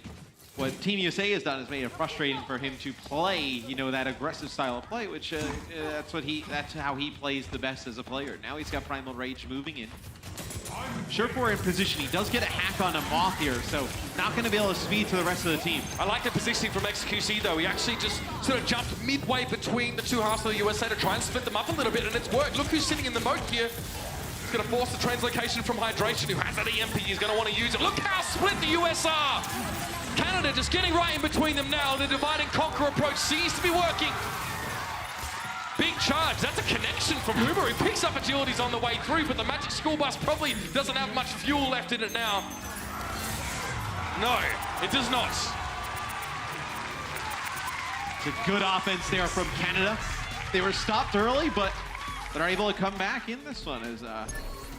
what Team USA has done is made it frustrating for him to play, you know, that aggressive style of play, which that's how he plays the best as a player. Now he's got Primal Rage moving in. Surefour in position. He does get a hack on a Moth here, so not going to be able to speed to the rest of the team. I like the positioning from XQC, though. He actually just sort of jumped midway between the two halves of the USA to try and split them up a little bit, and it's worked. Look who's sitting in the moat here. He's going to force the translocation from Hydration, who has that EMP. He's going to want to use it. Look how split the US are! Canada just getting right in between them now. The divide and conquer approach seems to be working. Big charge. That's a connection from Uber. He picks up Agilities on the way through, but the Magic School Bus probably doesn't have much fuel left in it now. No, it does not. It's a good offense there from Canada. They were stopped early, but they're able to come back in this one as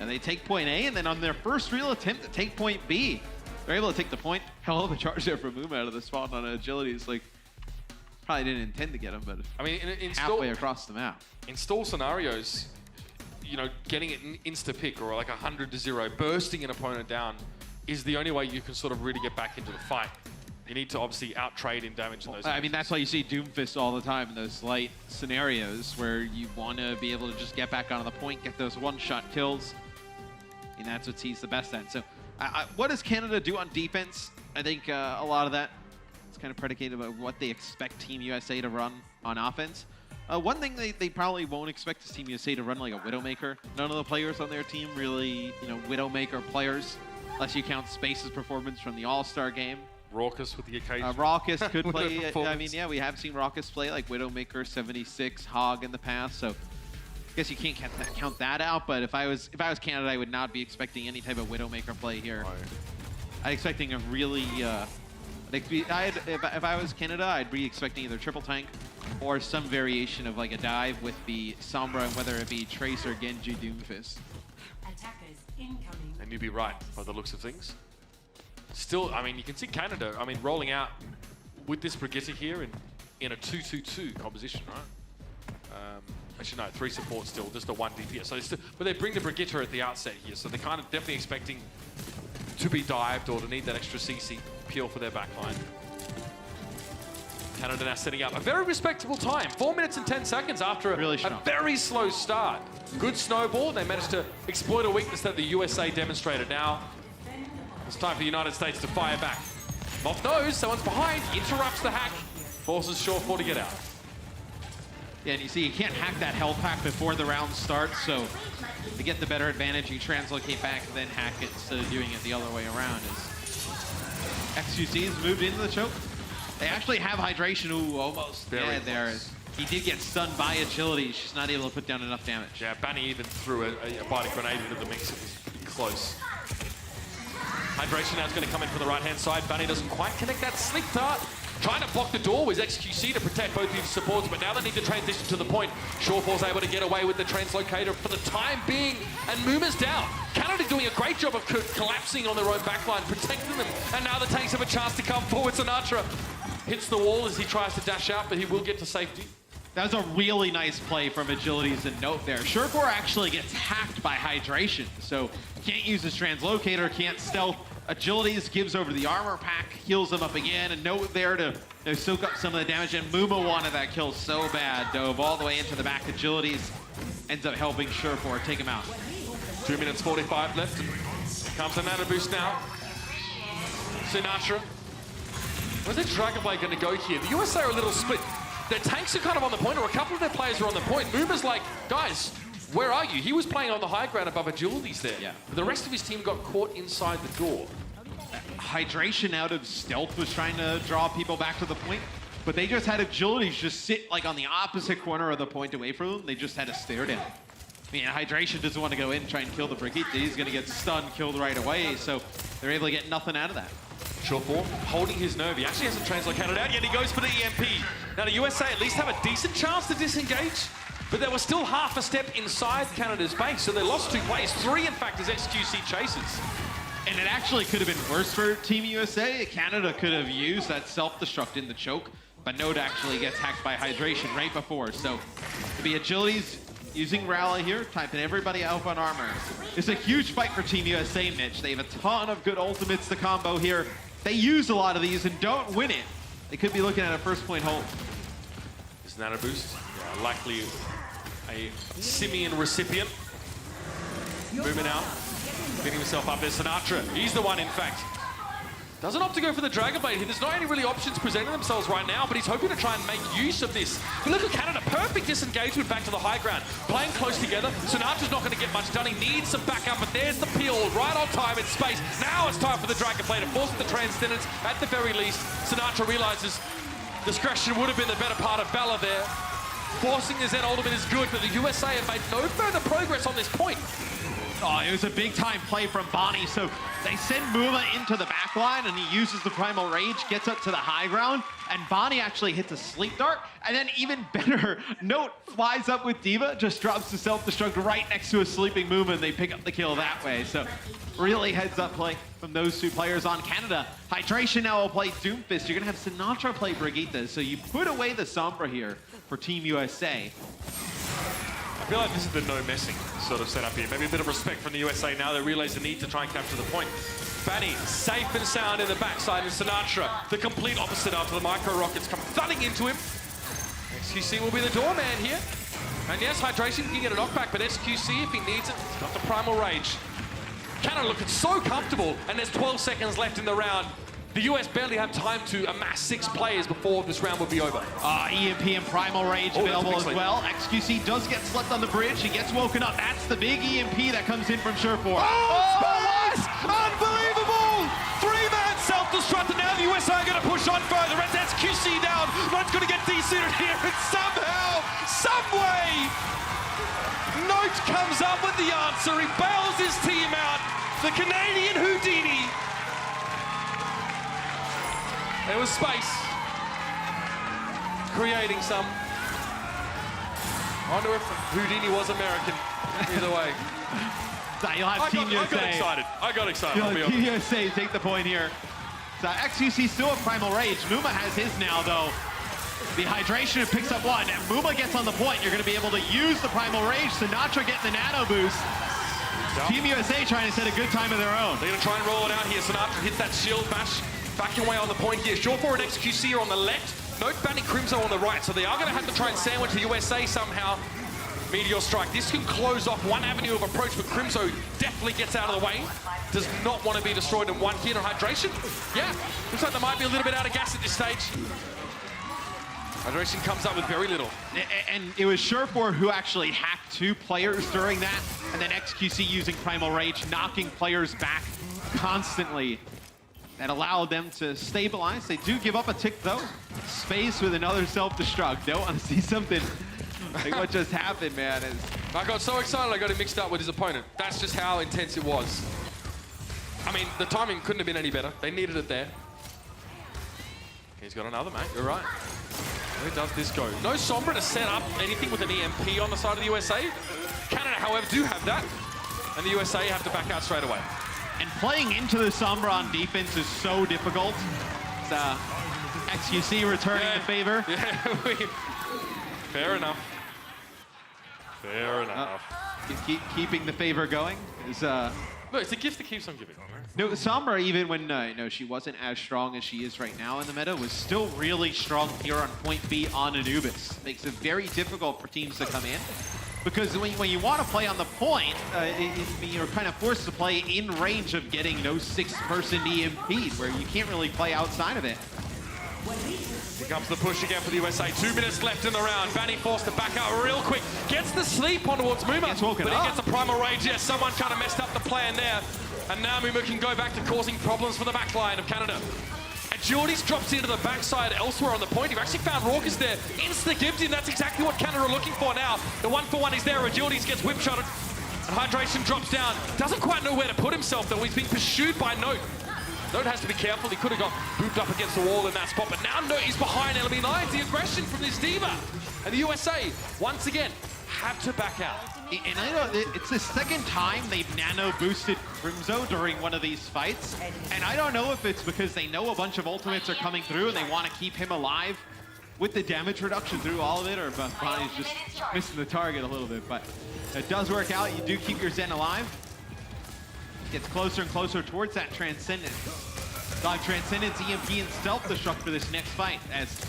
and they take point A, and then on their first real attempt to take point B, they're able to take the point. Hell of a charge there from Muma out of the spawn on Agilities. Like, probably didn't intend to get him, but I mean, in halfway across the map. In stall scenarios, you know, getting it in insta-pick or like 100-0, bursting an opponent down is the only way you can sort of really get back into the fight. You need to obviously out-trade in damage in those I mean, that's why you see Doomfist all the time in those light scenarios where you want to be able to just get back onto the point, get those one-shot kills, and that's what he's the best at. So what does Canada do on defense? I think a lot of that is kind of predicated by what they expect Team USA to run on offense. One thing they probably won't expect is Team USA to run like a Widowmaker. None of the players on their team really, you know, Widowmaker players, unless you count Space's performance from the All-Star game. Raucus with the occasion. Raucus could play. I mean, yeah, we have seen Raucus play like Widowmaker, 76, Hog in the past. So I guess you can't count that out. But if I was Canada, I would not be expecting any type of Widowmaker play here. Right. I'm expecting a really. If I was Canada, I'd be expecting either triple tank or some variation of like a dive with the Sombra, whether it be Trace or Genji Doomfist. Attackers incoming. And you'd be right by the looks of things. Still, I mean, you can see Canada, I mean, rolling out with this Brigitte here in a 2-2-2 composition, right? Actually, no, 3 support still, just a 1 DPS. So but they bring the Brigitte at the outset here, so they're kind of definitely expecting to be dived or to need that extra CC peel for their backline. Canada now setting up a very respectable time, 4 minutes and 10 seconds after a very slow start. Good snowball, they managed to exploit a weakness that the USA demonstrated. Now, it's time for the United States to fire back. Moth knows someone's behind, interrupts the hack, forces Shortfall to get out. Yeah, and you see, you can't hack that health pack before the round starts, so to get the better advantage, you translocate back and then hack it instead of doing it the other way around. As XQC's moved into the choke. They actually have hydration. Ooh, almost dead there. He did get stunned by Agility. He's just not able to put down enough damage. Yeah, Bunny even threw a biting grenade into the mix. It was pretty close. Hydration now is going to come in from the right-hand side. Bunny doesn't quite connect that slick dart. Trying to block the door with XQC to protect both these supports, but now they need to transition to the point. Shortfall's able to get away with the translocator for the time being, and Muma's down. Canada doing a great job of collapsing on their own backline, protecting them, and now the tanks have a chance to come forward. Sinatra hits the wall as he tries to dash out, but he will get to safety. That was a really nice play from Agility's and note there. Surefour actually gets hacked by Hydration, so can't use his translocator, can't stealth. Agilities gives over the armor pack, heals him up again, and note there to soak up some of the damage. And Muma wanted that kill so bad, dove all the way into the back. Agilities ends up helping Surefour take him out. 2 minutes 45 left. Comes a mana boost now. Sinatra. Where's the Dragonblade going to go here? The USA are a little split. Their tanks are kind of on the point, or a couple of their players are on the point. Muma's like, guys, where are you? He was playing on the high ground above Agilities there. Yeah. But the rest of his team got caught inside the door. Hydration out of stealth was trying to draw people back to the point, but they just had Agilities just sit like on the opposite corner of the point away from them. They just had to stare down. I mean, Hydration doesn't want to go in and try and kill the Brigitte. He's going to get stunned, killed right away, so they're able to get nothing out of that. Short holding his nerve. He actually hasn't translocated out yet. He goes for the EMP. Now the USA at least have a decent chance to disengage, but they were still half a step inside Canada's base, so they lost 2 plays. 3, in fact, as XQC chases. And it actually could have been worse for Team USA. Canada could have used that self-destruct in the choke, but Note actually gets hacked by Hydration right before. So to be Agility's using Rally here, typing everybody out on armor. It's a huge fight for Team USA, Mitch. They have a ton of good ultimates to combo here. They use a lot of these and don't win it. They could be looking at a first point hold. Is Nano Boost? Yeah, likely a Simeon recipient. Moving out. Getting himself up there. Sinatra, he's the one, in fact. Doesn't opt to go for the Dragon Blade here. There's not any really options presenting themselves right now, but he's hoping to try and make use of this. But look at Canada, perfect disengagement back to the high ground. Playing close together. Sinatra's not going to get much done. He needs some backup, but there's the peel right on time in space. Now it's time for the Dragon Blade to force the Transcendence at the very least. Sinatra realizes discretion would have been the better part of Bella there. Forcing his Zen ultimate is good, but the USA have made no further progress on this point. Oh, it was a big-time play from Bonnie. So they send Muma into the back line, and he uses the Primal Rage, gets up to the high ground, and Bonnie actually hits a Sleep Dart. And then even better, Note flies up with D.Va, just drops the self-destruct right next to a sleeping Muma, and they pick up the kill that way. So really heads-up play from those 2 players on Canada. Hydration now will play Doomfist. You're going to have Sinatra play Brigitte. So you put away the Sombra here for Team USA. I feel like this is the no messing sort of setup here. Maybe a bit of respect from the USA now. They realize the need to try and capture the point. Fanny, safe and sound in the backside, and Sinatra, the complete opposite after the micro rockets come thudding into him. XQC will be the doorman here. And yes, Hydration can get a knockback, but XQC, if he needs it, he's got the Primal Rage. Canada looking so comfortable, and there's 12 seconds left in the round. The US barely have time to amass 6 players before this round will be over. EMP and Primal Rage available as well. XQC does get slept on the bridge. He gets woken up. That's the big EMP that comes in from Surefour. Oh, unbelievable! 3-man self-destruct, and now the USA are going to push on further. As XQC down, Note's going to get de-suited here, and somehow, someway, Note comes up with the answer. He bails his team out. The Canadian Houdini. There was space, creating some. I wonder if Houdini was American. Either way. You'll have Team USA. I got excited. You'll have Team USA take the point here. So XQC still a Primal Rage. Muma has his now, though. The Hydration picks up 1, and Muma gets on the point. You're going to be able to use the Primal Rage. Sinatra getting the Nano Boost. Yep. Team USA trying to set a good time of their own. They're going to try and roll it out here. Sinatra hits that shield bash. Backing away on the point here. Surefour and XQC are on the left. Note banning Crimzo on the right. So they are going to have to try and sandwich the USA somehow. Meteor Strike. This can close off one avenue of approach, but Crimzo definitely gets out of the way. Does not want to be destroyed in one hit on Hydration. Yeah, looks like they might be a little bit out of gas at this stage. Hydration comes up with very little. And it was Surefour who actually hacked 2 players during that, and then XQC using Primal Rage, knocking players back constantly. That allowed them to stabilize. They do give up a tick, though. Space with another self-destruct. Don't want to see something like what just happened, man. I got so excited I got him mixed up with his opponent. That's just how intense it was. I mean, the timing couldn't have been any better. They needed it there. He's got another, mate. You're right. Where does this go? No Sombra to set up anything with an EMP on the side of the USA. Canada, however, do have that. And the USA have to back out straight away. And playing into the Sombra on defense is so difficult. It's, XQC returning the favor. Yeah, fair enough. Fair enough. Keeping the favor going is Look, it's a gift that keeps on giving. No, Sombra, even when she wasn't as strong as she is right now in the meta, was still really strong here on point B on Anubis. Makes it very difficult for teams to come in. Because when you want to play on the point, you're kind of forced to play in range of getting no 6-person EMP, where you can't really play outside of it. Here comes the push again for the USA. 2 minutes left in the round. Vanny forced to back out real quick. Gets the sleep on towards Muma. But he gets a Primal Rage. Yes, someone kind of messed up the plan there. And now Muma can go back to causing problems for the backline of Canada. Geordies drops into the backside elsewhere on the point. You've actually found Raucus there. Insta-gibbed him. That's exactly what Canada are looking for now. The 1-for-1 is there. Geordies gets whip-shotted. And Hydration drops down. Doesn't quite know where to put himself, though. He's being pursued by Note. Note has to be careful. He could have got booped up against the wall in that spot, but now Note is behind enemy lines. The aggression from this Diva. And the USA, once again, have to back out. And I know it's the second time they've nano boosted Crimzo during one of these fights. And I don't know if it's because they know a bunch of ultimates are coming through and they want to keep him alive with the damage reduction through all of it, or if Bonnie's just missing the target a little bit. But it does work out. You do keep your Zen alive. Gets closer and closer towards that Transcendence. Transcendence, EMP, and Stealth Destruct for this next fight, as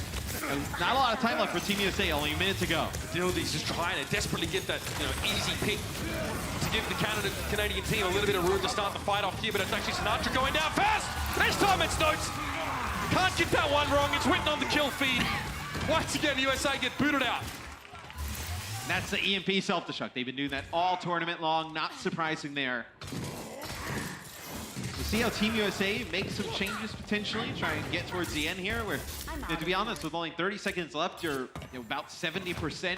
not a lot of time left for Team USA, only a minute to go. Agility's just trying to desperately get that easy pick to give the Canadian team a little bit of room to start the fight off here, but it's actually Sinatra going down fast! This time it's Notes! Can't get that one wrong, it's written on the kill feed. Once again, the USA get booted out. That's the EMP self-destruct. They've been doing that all tournament long, not surprising there. We'll see how Team USA makes some changes potentially, try and get towards the end here, where, to be honest, with only 30 seconds left, you're about 70%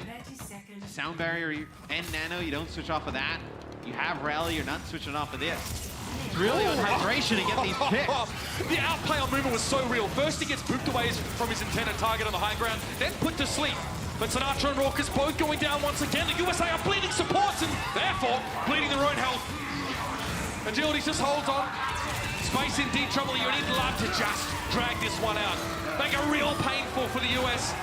sound barrier and nano. You don't switch off of that. You have rally, you're not switching off of this. It's really on hydration to get these picks. The outplay on Movement was so real. First he gets booped away from his intended target on the high ground, then put to sleep. But Sinatra and Raucus both going down once again. The USA are bleeding supports and therefore bleeding their own health. Agility just holds on. Space in deep trouble. You need love to just drag this one out. Make it real painful for the US.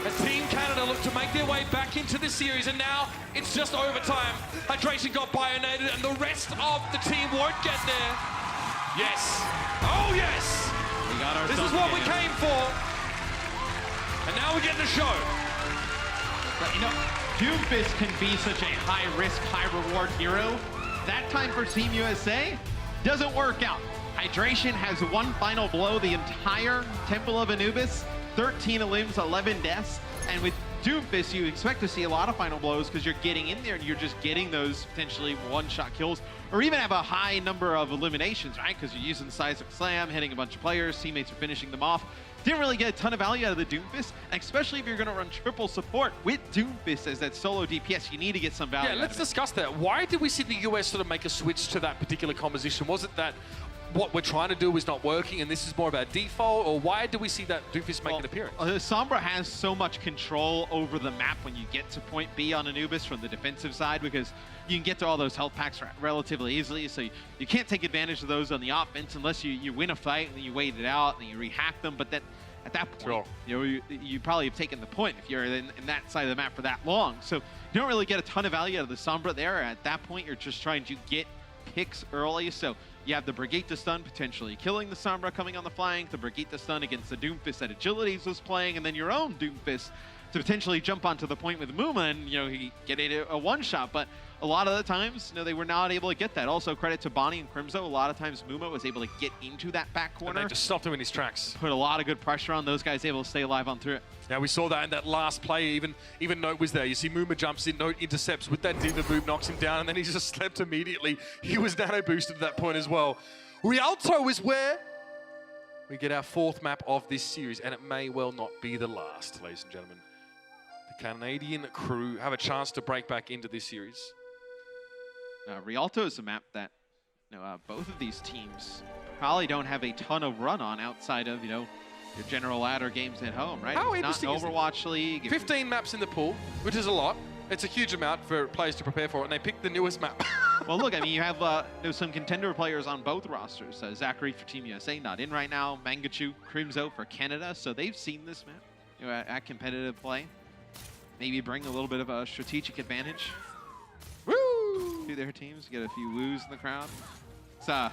As Team Canada look to make their way back into the series, and now it's just overtime. Hydration got bionated, and the rest of the team won't get there. Yes. Oh, yes. We got this is what we came for. And now we're getting the show. But, Doomfist can be such a high-risk, high-reward hero. That time for Team USA doesn't work out. Hydration has one final blow the entire Temple of Anubis, 13 limbs, 11 deaths, and with Doomfist, you expect to see a lot of final blows because you're getting in there and you're just getting those potentially one-shot kills, or even have a high number of eliminations, right? Because you're using Seismic Slam, hitting a bunch of players, teammates are finishing them off. Didn't really get a ton of value out of the Doomfist, especially if you're going to run triple support with Doomfist as that solo DPS. You need to get some value. Yeah, let's discuss that. Why did we see the US sort of make a switch to that particular composition? Was it that what we're trying to do is not working and this is more about default, or why do we see that Doomfist make an appearance? Sombra has so much control over the map when you get to point B on Anubis from the defensive side, because you can get to all those health packs relatively easily, so you can't take advantage of those on the offense unless you win a fight and then you wait it out and you rehack them. But then at that point, you probably have taken the point if you're in that side of the map for that long. So you don't really get a ton of value out of the Sombra there. At that point, you're just trying to get picks early. So you have the Brigitte stun potentially killing the Sombra coming on the flank, the Brigitte stun against the Doomfist that Agilities was playing, and then your own Doomfist to potentially jump onto the point with Muma and he get a one-shot. But a lot of the times, they were not able to get that. Also, credit to Bonnie and Crimzo. A lot of times, Muma was able to get into that back corner. And they just stopped him in his tracks. Put a lot of good pressure on those guys, able to stay alive on through it. Yeah, we saw that in that last play. Even Note was there. You see Muma jumps in, Note intercepts with that Diva boop, knocks him down, and then he just slept immediately. He was nano boosted at that point as well. Rialto is where we get our fourth map of this series, and it may well not be the last, ladies and gentlemen. The Canadian crew have a chance to break back into this series. Rialto is a map that both of these teams probably don't have a ton of run on outside of your general ladder games at home, right? How it's interesting not an Overwatch League. 15 maps in the pool, which is a lot. It's a huge amount for players to prepare for, and they picked the newest map. Well, look, I mean, you have some contender players on both rosters. Zachary for Team USA, not in right now. Mangachu, Crimzo for Canada, so they've seen this map at competitive play. Maybe bring a little bit of a strategic advantage to their teams, get a few woos in the crowd. So,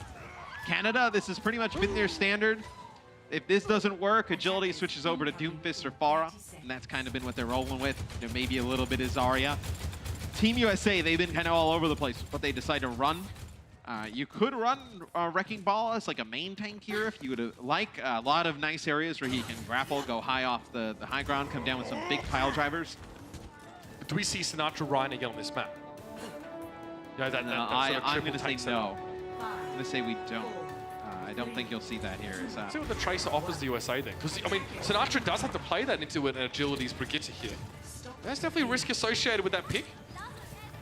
Canada, this has pretty much been their standard. If this doesn't work, Agility switches over to Doomfist or Pharah, and that's kind of been what they're rolling with. Maybe a little bit of Zarya. Team USA, they've been kind of all over the place with what they decide to run. You could run Wrecking Ball as like a main tank here if you would like. A lot of nice areas where he can grapple, go high off the high ground, come down with some big pile drivers. Do we see Sinatra riding again on this map? I'm going to say no. I'm going to say we don't. I don't think you'll see that here. See what the Tracer offers the USA then. Because, I mean, Sinatra does have to play that into an Agility's Brigitte here. There's definitely risk associated with that pick.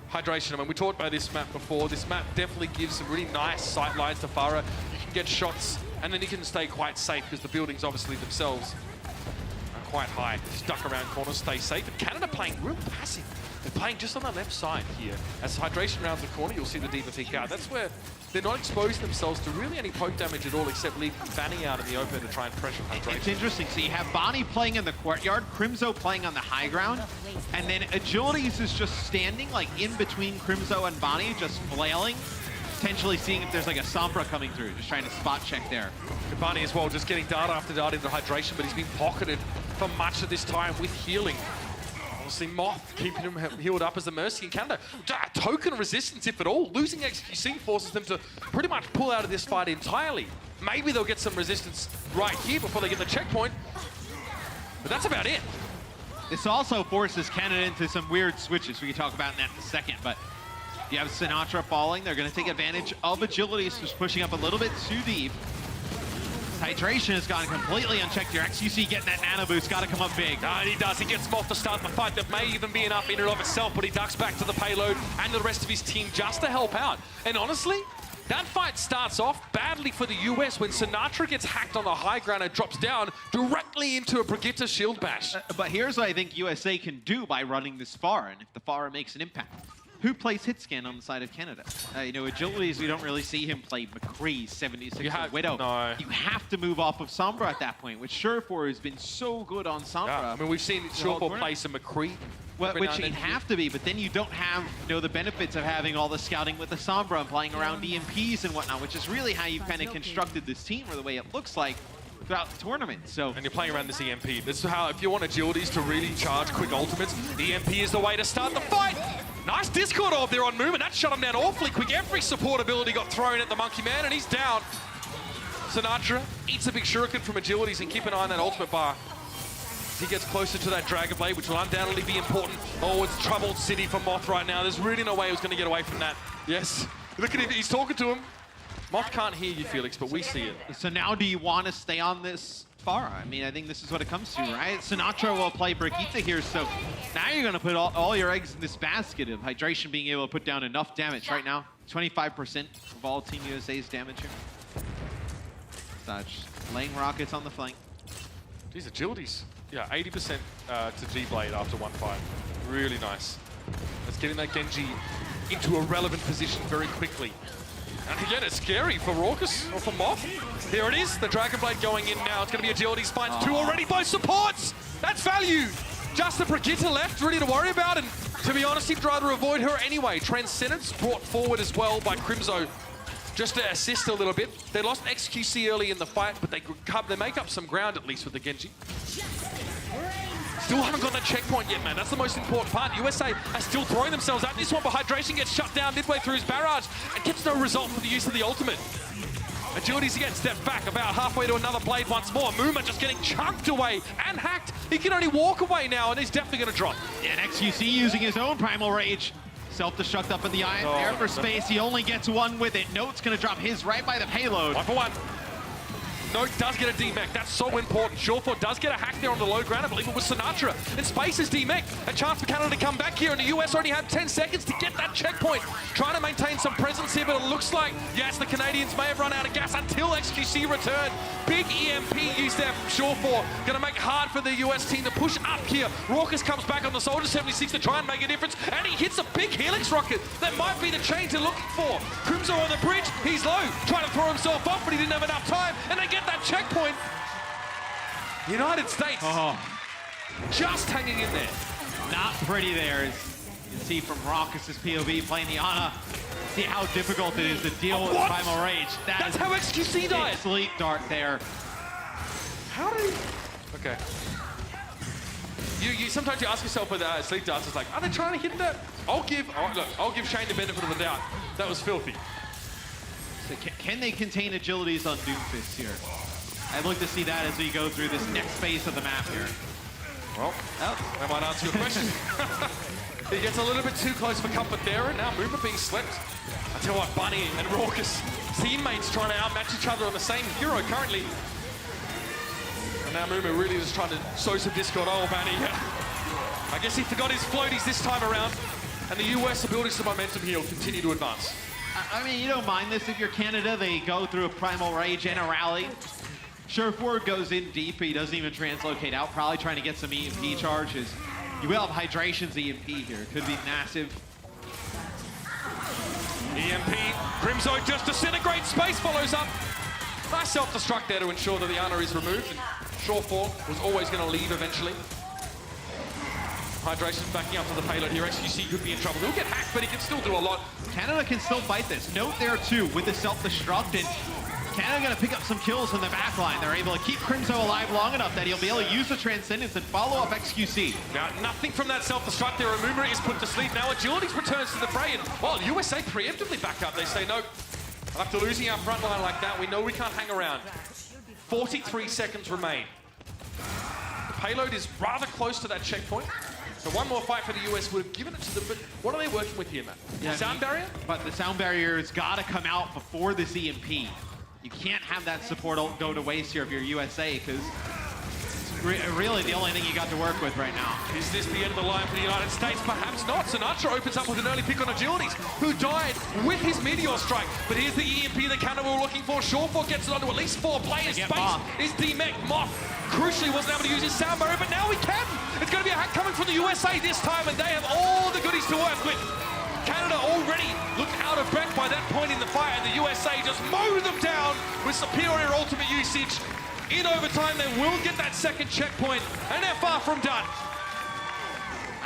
Hydration, I mean, we talked about this map before. This map definitely gives some really nice sight lines to Pharah. You can get shots And then he can stay quite safe because the buildings obviously themselves are quite high. Just duck around corners, stay safe. And Canada playing real passive. They're playing just on the left side here. As hydration rounds the corner, you'll see the D.Va peek out. That's where they're not exposing themselves to really any poke damage at all, except leaving Fanny out in the open to try and pressure hydration. It's interesting. So you have Bonnie playing in the courtyard, Crimzo playing on the high ground, and then Agilities is just standing like in between Crimzo and Bonnie, just flailing, potentially seeing if there's like a Sombra coming through, just trying to spot check there. And Bonnie as well, just getting dart after dart into hydration, but he's been pocketed for much of this time with healing. Obviously, Moth keeping him healed up as the Mercy in Canada. Token resistance, if at all. Losing XQC forces them to pretty much pull out of this fight entirely. Maybe they'll get some resistance right here before they get the checkpoint. But that's about it. This also forces Canada into some weird switches. We can talk about that in a second, but you have Sinatra falling. They're going to take advantage of Agilities, who's pushing up a little bit too deep. Hydration has gone completely unchecked here. XQC getting that nano boost, got to come up big. And he does. He gets Moth to start the fight. That may even be enough in and of itself, but he ducks back to the payload and the rest of his team just to help out. And honestly, that fight starts off badly for the US when Sinatra gets hacked on the high ground and drops down directly into a Brigitte shield bash. But here's what I think USA can do by running this far, and if the Pharah makes an impact. Who plays hit scan on the side of Canada? You know, Agilities, we don't really see him play McCree, 76 Widow. No. You have to move off of Sombra at that point, which Surefour has been so good on Sombra. Yeah, I mean, we've seen Surefour play some McCree. Well, which he'd have to be, but then you don't have, you know, the benefits of having all the scouting with the Sombra and playing around EMPs and whatnot, which is really how you've kind of constructed this team, or the way it looks like throughout the tournament. So, and you're playing around this EMP. This is how, if you want Agilities to really charge quick ultimates, EMP is the way to start the fight. Nice Discord orb there on Moom, and that shut him down awfully quick. Every support ability got thrown at the Monkey Man, and he's down. Sinatra eats a big shuriken from Agilities, and keep an eye on that ultimate bar. He gets closer to that Dragon Blade, which will undoubtedly be important. Oh, it's troubled city for Moth right now. There's really no way he was going to get away from that. Yes, look at him, he's talking to him. Moth can't hear you, Felix, but we see it. So now do you want to stay on this Pharah? I mean, I think this is what it comes to, right? Sinatra will play Brigitte here, so now you're going to put all your eggs in this basket of Hydration being able to put down enough damage. Right now, 25% of all Team USA's damage here. Such laying rockets on the flank. These Agilities. Yeah, 80% to G-Blade after one fight. Really nice. That's getting that Genji into a relevant position very quickly. And again, it's scary for Raucus, or for Moth. Here it is, the Dragon Blade going in now. It's going to be Agilities finds two already, both supports! That's value! Just the Brigitte left, ready to worry about, and to be honest, he'd rather avoid her anyway. Transcendence brought forward as well by Crimzo, just to assist a little bit. They lost XQC early in the fight, but they make up some ground at least with the Genji. Still haven't got that checkpoint yet, man. That's the most important part. USA are still throwing themselves at this one, but Hydration gets shut down midway through his barrage and gets no result for the use of the ultimate. Agilities again step back about halfway to another blade once more. Muma just getting chunked away and hacked. He can only walk away now, and he's definitely going to drop. And XQC using his own Primal Rage. Self-destruct up in the eye, there for space. He only gets one with it. Note's going to drop his right by the payload. 1 for 1. Note does get a D-Mech. That's so important. Surefour does get a hack there on the low ground. I believe it was Sinatra. And Space is D-Mech. A chance for Canada to come back here, and the US only have 10 seconds to get that checkpoint. Trying to maintain some presence here, but it looks like, yes, the Canadians may have run out of gas until XQC return. Big EMP used there from Surefour. Going to make it hard for the US team to push up here. Raucus comes back on the Soldier 76 to try and make a difference, and he hits a big Helix rocket. That might be the change they're looking for. Crimzo on the bridge. He's low. Trying to throw himself off, but he didn't have enough time, and they get that checkpoint. United States just hanging in there. Not pretty there, as you can see from Raucus's POV playing the Ana. See how difficult it is to deal with Primal Rage. That's how XQC died. Sleep dart there. How did he... Okay. You sometimes you ask yourself with sleep darts, it's like, are they trying to hit that? I'll give Shane the benefit of the doubt. That was filthy. So can they contain Agilities on Doomfist here? I'd like to see that as we go through this next phase of the map here. Well, that might answer your question. He gets a little bit too close for comfort there, and now movement being swept. I tell you what, Bunny and Raucus, teammates trying to outmatch each other on the same hero currently. And now Muma really just trying to sow some discord. Oh, Bunny, I guess he forgot his floaties this time around. And the US are building some momentum here, will continue to advance. I mean, you don't mind this if you're Canada. They go through a Primal Rage and a rally. Surefour goes in deep. He doesn't even translocate out, probably trying to get some EMP charges. You will have Hydration's EMP here. Could be massive. EMP, Crimzo just disintegrates, space follows up. Nice self-destruct there to ensure that the Ana is removed. And Surefour was always going to leave eventually. Hydration's backing up to the payload here. XQC could be in trouble. He'll get hacked, but he can still do a lot. Canada can still fight this. Note there, too, with the self-destruct, and Canada going to pick up some kills from the back line. They're able to keep Crimzo alive long enough that he'll be able to use the Transcendence and follow up XQC. Now, nothing from that self-destruct there. Amuma is put to sleep. Now, Agility returns to the fray, and, well, USA preemptively back up. They say, no, after losing our front line like that, we know we can't hang around. 43 seconds remain. The payload is rather close to that checkpoint. So one more fight for the US would have given it to them, but what are they working with here, Matt? Yeah, sound barrier? But the sound barrier has got to come out before this EMP. You can't have that support go to waste here if you're USA, because it's really the only thing you got to work with right now. Is this the end of the line for the United States? Perhaps not. Sinatra opens up with an early pick on Agilities, who died with his Meteor Strike. But here's the EMP that Canada were looking for. Surefour gets it onto at least 4 players. Space is D-Mech. Moth crucially wasn't able to use his sound barrier, but now he can. It's going to be a hack coming from the USA this time, and they have all the goodies to work with. Canada already looked out of breath by that point in the fight, and the USA just mowed them down with superior ultimate usage. In overtime, they will get that second checkpoint, and they're far from done.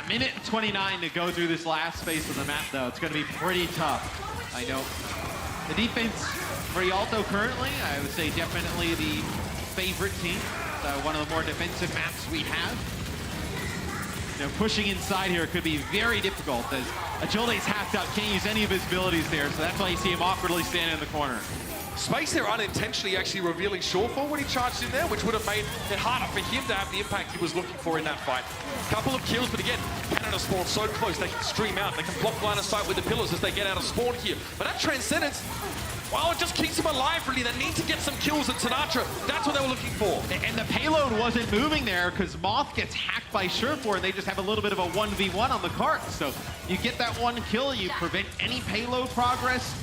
A minute and 29 to go through this last phase of the map, though. It's going to be pretty tough. I know. The defense for Rialto currently, I would say definitely the favorite team. One of the more defensive maps we have. You know, pushing inside here could be very difficult as Agility's hacked out, can't use any of his abilities there, so that's why you see him awkwardly standing in the corner. Space there unintentionally actually revealing Surefour when he charged in there, which would have made it harder for him to have the impact he was looking for in that fight. Couple of kills, but again, Canada spawn so close, they can stream out, they can block line of sight with the pillars as they get out of spawn here. But that Transcendence, well, it just keeps them alive, really. They need to get some kills at Sinatra. That's what they were looking for. And the payload wasn't moving there because Moth gets hacked by Surefour, and they just have a little bit of a 1v1 on the cart. So you get that one kill, you prevent any payload progress.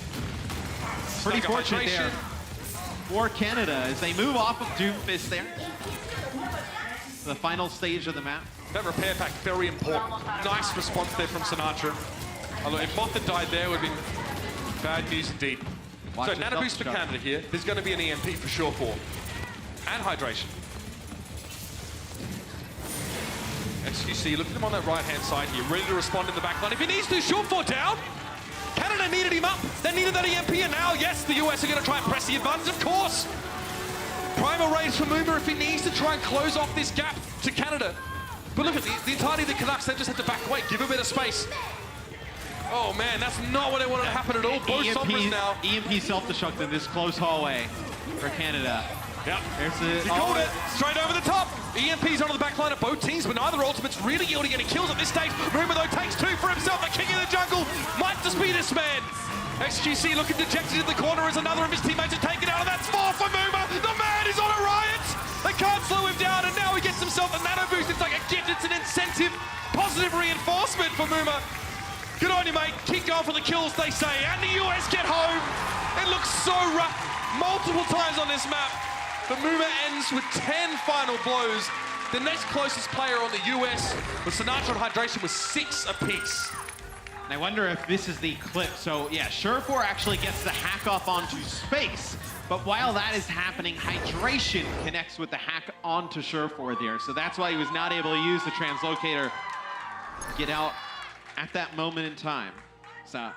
Pretty fortunate there for Canada as they move off of Doomfist there. The final stage of the map. That repair pack, very important. Nice response there from Sinatra. Although if Moth had died there, it would have been bad news indeed. So nano boost for Canada here. There's going to be an EMP for Surefour. And hydration. XQC, look at him on that right-hand side here, ready to respond in the back line. If he needs to, Surefour down. Canada needed him up. They needed that EMP, and now, yes, the US are going to try and press the advantage, of course. Primal Rage for Moomer if he needs to try and close off this gap to Canada. But look at the entirety of the Canucks, they just have to back away, give a bit of space. Oh man, that's not what they wanted to happen at all. Both Sombras now. EMP self-destruct in this close hallway for Canada. Yep. There's the, he called it straight over the top. EMP's onto the back line of both teams, but neither ultimate's really yielding any kills at this stage. Moomer though takes 2 for himself. The king of the jungle might just be this man. XQC looking dejected in the corner as another of his teammates are taken out, and that's 4 for Moomer. The man is on a riot. They can't slow him down, and now he gets himself a nano boost. It's like a gift. It's an incentive, positive reinforcement for Moomer. Good on you, mate. Keep going for the kills, they say. And the US get home. It looks so rough multiple times on this map. But Moomer ends with 10 final blows. The next closest player on the US was Sinatra and Hydration with 6 apiece. And I wonder if this is the clip. So yeah, Surefour actually gets the hack off onto space. But while that is happening, Hydration connects with the hack onto Surefour there. So that's why he was not able to use the translocator to get out at that moment in time. So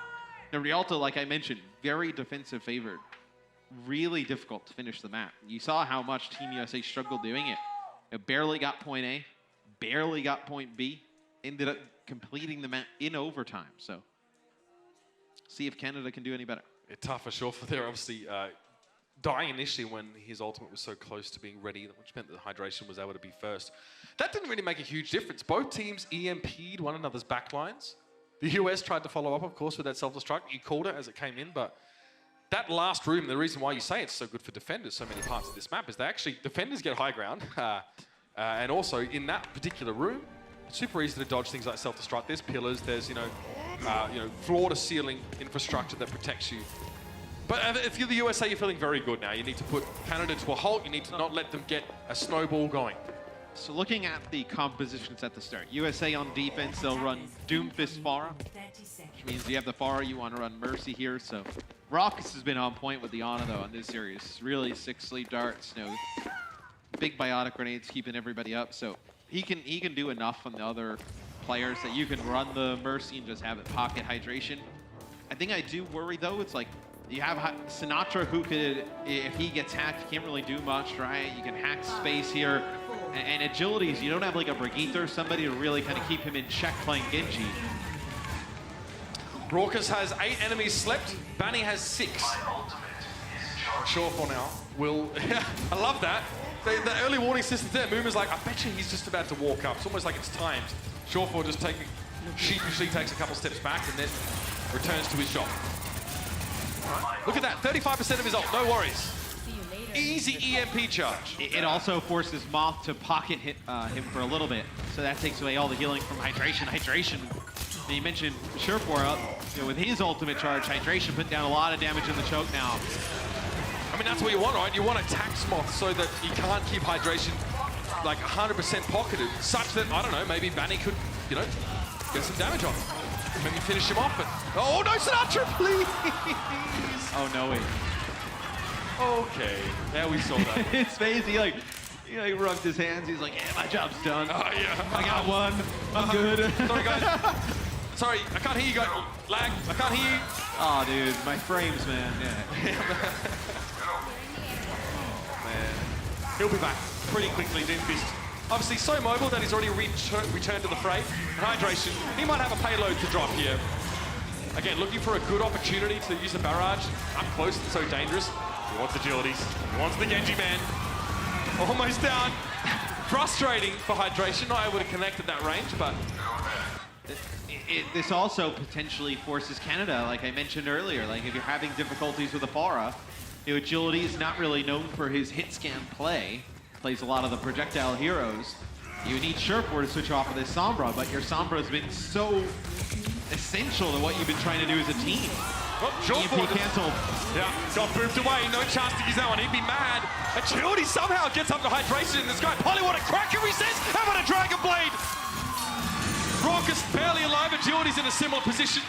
Rialto, like I mentioned, very defensive favored. Really difficult to finish the map. You saw how much Team USA struggled doing it. It barely got point A, barely got point B, ended up completing the map in overtime. So see if Canada can do any better. It's tough for sure for there, obviously. Dying initially when his ultimate was so close to being ready, which meant that Hydration was able to be first. That didn't really make a huge difference. Both teams EMP'd one another's backlines. The US tried to follow up, of course, with that self-destruct. You called it as it came in, but that last room, the reason why you say it's so good for defenders, so many parts of this map, is they actually, defenders get high ground. And also, in that particular room, it's super easy to dodge things like self-destruct. There's pillars, there's, you know, floor-to-ceiling infrastructure that protects you. But if you're the USA, you're feeling very good now. You need to put Canada to a halt. You need to not let them get a snowball going. So looking at the compositions at the start, USA on defense, they'll run Doomfist Pharah, 30 seconds. which means you have the Pharah, you want to run Mercy here. So Raucus has been on point with the Ana though on this series. Really 6 sleep darts, big biotic grenades keeping everybody up. So he can do enough on the other players that you can run the Mercy and just have it pocket hydration. I think I do worry though, it's like you have Sinatra who could, if he gets hacked, he can't really do much, right? You can hack space here. And agilities, you don't have like a Brigitte or somebody to really kind of keep him in check playing Genji. Raucus has 8 enemies slept. Banny has 6. Sure for now. I love that. The early warning system there. Muma's like, I bet you he's just about to walk up. It's almost like it's timed. Surefor just sheepishly takes a couple steps back and then returns to his shop. Right. Look at that, 35% of his ult, no worries. Easy EMP charge. It also forces Moth to pocket hit him for a little bit, so that takes away all the healing from Hydration. Hydration, you mentioned Surefor up, with his ultimate charge, Hydration putting down a lot of damage in the choke now. I mean, that's what you want, right? You want to tax Moth so that he can't keep Hydration like 100% pocketed, such that, I don't know, maybe Banny could, get some damage on him. Maybe finish him off, but... Oh, no, Sinatra, please! Oh, no, wait. Okay, yeah, we saw that. His face, he rubbed his hands. He's like, yeah, my job's done. Oh, yeah. I got one. I'm good. Sorry, guys. Sorry, I can't hear you guys. Lag, I can't hear you. Oh, dude, my frames, man. Yeah. Man. He'll be back pretty quickly, Doomfist. Obviously, so mobile that he's already returned to the fray. And Hydration, he might have a payload to drop here. Again, looking for a good opportunity to use the barrage. Up close, it's so dangerous. He wants agilities. He wants the Genji man. Almost down. Frustrating for Hydration. Not able to connect at that range, but... This also potentially forces Canada, like I mentioned earlier. Like, if you're having difficulties with the Pharah, Agility is not really known for his hit scan play. Plays a lot of the projectile heroes. You need Surefor to switch off of this Sombra, but your Sombra's been so essential to what you've been trying to do as a team. Oh, EMP canceled. Yeah, got booped away. No chance to use that one. He'd be mad. Agility somehow gets up to Hydration in the sky. Polly, what a cracker he says. How about a Dragon Blade? Raucus barely alive. Agility's in a similar position.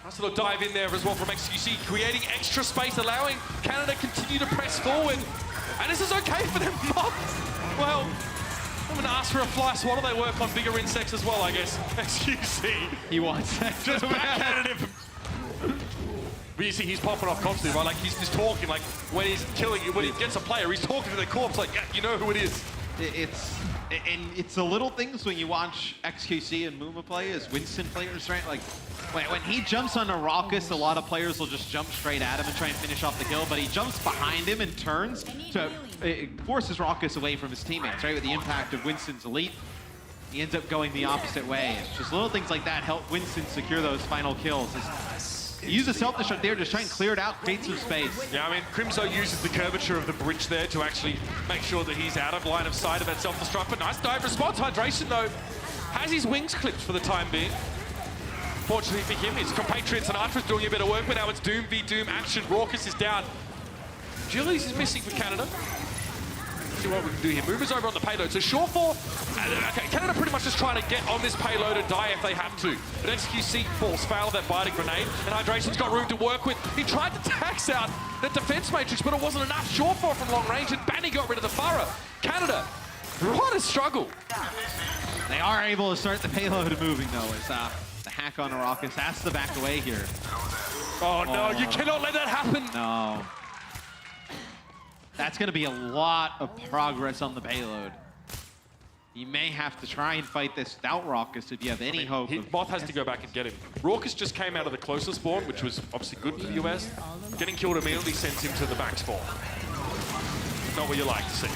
Nice little dive in there as well from XQC, creating extra space, allowing Canada continue to press forward. And this is okay for them not. Well, I'm going to ask for a fly swat. They work on bigger insects as well, I guess. XQC. He wants that. Just backhanded him. But you see, he's popping off constantly, right? Like, he's just talking, like, when he's killing you, when he gets a player, he's talking to the corpse, like, yeah, you know who it is. It's the little things when you watch XQC and Muma play as Winston players, right? Like, when he jumps on a Raucus, a lot of players will just jump straight at him and try and finish off the kill, but he jumps behind him and turns to... It forces Raucus away from his teammates, right? With the impact of Winston's elite, he ends up going the opposite way. It's just little things like that help Winston secure those final kills. Use a self-destruct there, just try and clear it out, create some space. Yeah, I mean, Crimzo uses the curvature of the bridge there to actually make sure that he's out of line of sight of that self-destruct, but nice dive response. Hydration, though, has his wings clipped for the time being. Fortunately for him, his compatriot Sinatra's doing a bit of work, but now it's Doom v Doom action. Raucus is down. Gillies is missing for Canada. See what we can do here. Movers over on the payload. So Surefor, okay, Canada pretty much just trying to get on this payload and die if they have to. But XQC falls foul of that biotic grenade, and Hydration's got room to work with. He tried to tax out the defense matrix, but it wasn't enough. Surefor from long range, and Banny got rid of the Pharah. Canada, what a struggle. They are able to start the payload moving, though, as the hack on Raucus has to back away here. Oh, no, you cannot let that happen. No. That's going to be a lot of progress on the payload. You may have to try and fight this without Raucus if you have any hope. Moth has to go back and get him. Raucus just came out of the closest spawn, which was obviously good for the US. Getting killed immediately sends him to the back spawn. Not what you like to see.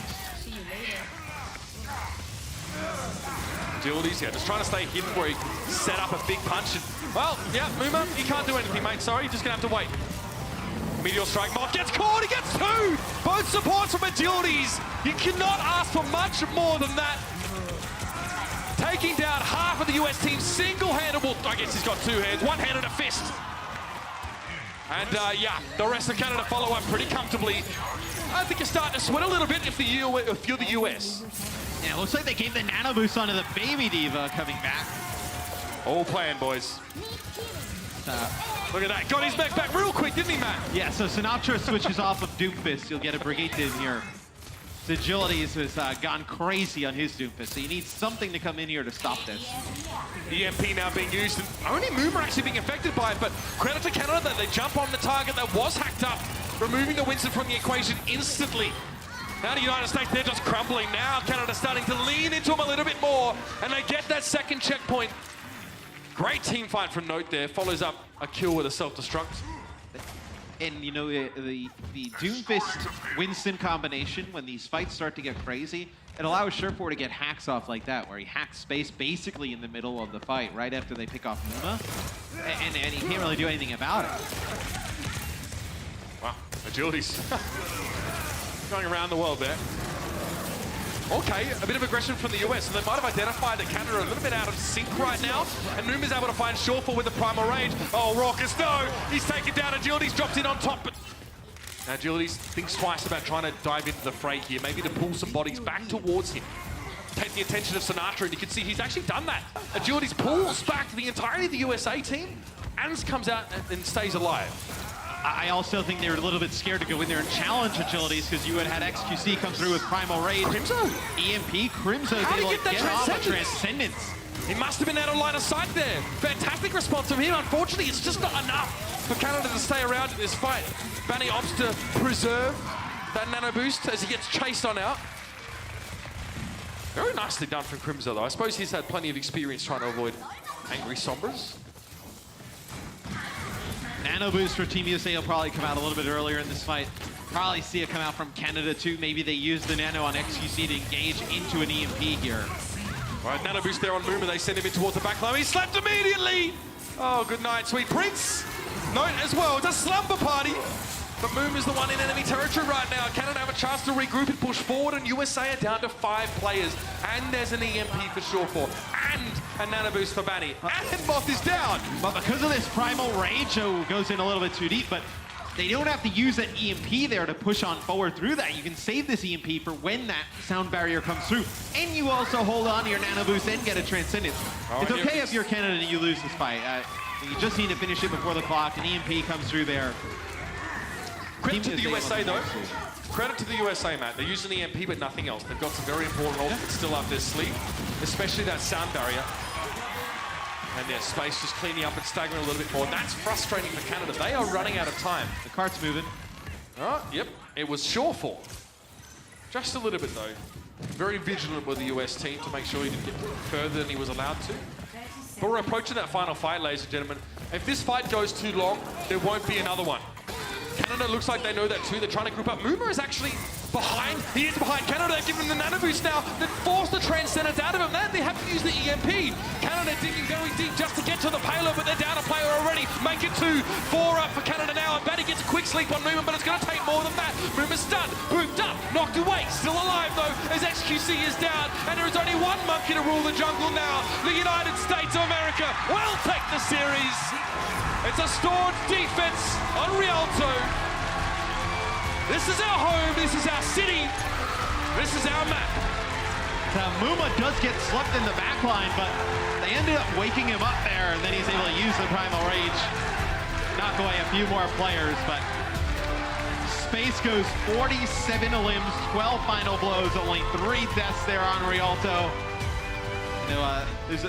Agilities, yeah, just trying to stay hidden where he set up a big punch. And, well, yeah, Muma, he can't do anything, mate. Sorry, you're just going to have to wait. Meteor strike, Moth gets caught, he gets two! Both supports from Agilities. You cannot ask for much more than that. Taking down half of the US team single-handed, well, I guess he's got two hands, one hand and a fist. And yeah, the rest of Canada follow up pretty comfortably. I think you're starting to sweat a little bit if you're the US. Yeah, it looks like they gave the nano boost onto the baby diva coming back. All planned, boys. Look at that. Got his mech back real quick, didn't he, Matt? Yeah, so Sinatra switches off of Doomfist. You'll get a Brigitte in here. His agilities has gone crazy on his Doomfist, so you need something to come in here to stop this. EMP now being used, and only Moomer actually being affected by it, but credit to Canada that they jump on the target that was hacked up, removing the Winston from the equation instantly. Now the United States, they're just crumbling. Now Canada starting to lean into them a little bit more, and they get that second checkpoint. Great team fight from Note there, follows up a kill with a self-destruct. And you know, the Doomfist Winston combination, when these fights start to get crazy, it allows Surefour to get hacks off like that, where he hacks space basically in the middle of the fight, right after they pick off Muma, and he can't really do anything about it. Wow, agilities. Going around the world there. Okay, a bit of aggression from the US, so they might have identified that Canada are a little bit out of sync right now, and Mooma's able to find Surefour with the Primal Rage. Oh, Raucus, no! He's taken down Agilities, drops in on top, but now Agilities thinks twice about trying to dive into the fray here, maybe to pull some bodies back towards him. Take the attention of Sinatra, and you can see he's actually done that. Agilities pulls back the entirety of the USA team, and comes out and stays alive. I also think they were a little bit scared to go in there and challenge Agilities, because you had XQC come through with Primal Rage. Crimzo? EMP, Crimzo How did able he to get get that off a Transcendence? Transcendence. He must have been out of line of sight there. Fantastic response from him. Unfortunately, it's just not enough for Canada to stay around in this fight. Banny opts to preserve that nano boost as he gets chased on out. Very nicely done from Crimzo, though. I suppose he's had plenty of experience trying to avoid angry Sombras. Nano boost for Team USA will probably come out a little bit earlier in this fight. Probably see it come out from Canada too. Maybe they use the nano on XQC to engage into an EMP here. All right, nano boost there on Moomer. They send him in towards the back line. He slapped immediately. Oh, good night, sweet prince. Note as well, it's a slumber party. But Moomer's the one in enemy territory right now. Canada have a chance to regroup and push forward, and USA are down to 5 players. And there's an EMP for Surefour, and a nano boost for Banny. And Moth is down. But because of this Primal Rage, goes in a little bit too deep, but they don't have to use that EMP there to push on forward through that. You can save this EMP for when that sound barrier comes through. And you also hold on to your nano boost and get a Transcendence. It's okay if you're Canada and you lose this fight. You just need to finish it before the clock. An EMP comes through there. Credit to the USA, though. Credit to the USA, Matt. They're using the EMP, but nothing else. They've got some very important ultimates still up their sleeve, especially that sound barrier. And their space just cleaning up and staggering a little bit more. That's frustrating for Canada. They are running out of time. The cart's moving. Oh, yep. It was Surefour. Just a little bit, though. Very vigilant with the US team to make sure he didn't get further than he was allowed to. But we're approaching that final fight, ladies and gentlemen. If this fight goes too long, there won't be another one. Canada looks like they know that too. They're trying to group up. Moomer is actually behind. He is behind Canada. They've given him the nano boost now. They've forced the Transcendence out of him. Then they have to use the EMP. Canada digging very deep just to get to the payload, but they're down a player already. Make it 2-4 up for Canada now. And Batty gets a quick sleep on Moomer, but it's going to take more than that. Moomer's stunned, booped up, knocked away. Still alive though, as XQC is down. And there is only one monkey to rule the jungle now. The United States of America will take the series. It's a stored defense on Rialto. This is our home, this is our city, this is our map. Muma does get swept in the back line, but they ended up waking him up there, and then he's able to use the Primal Rage. Knock away a few more players, but Space goes 47 limbs, 12 final blows, only 3 deaths there on Rialto. You know,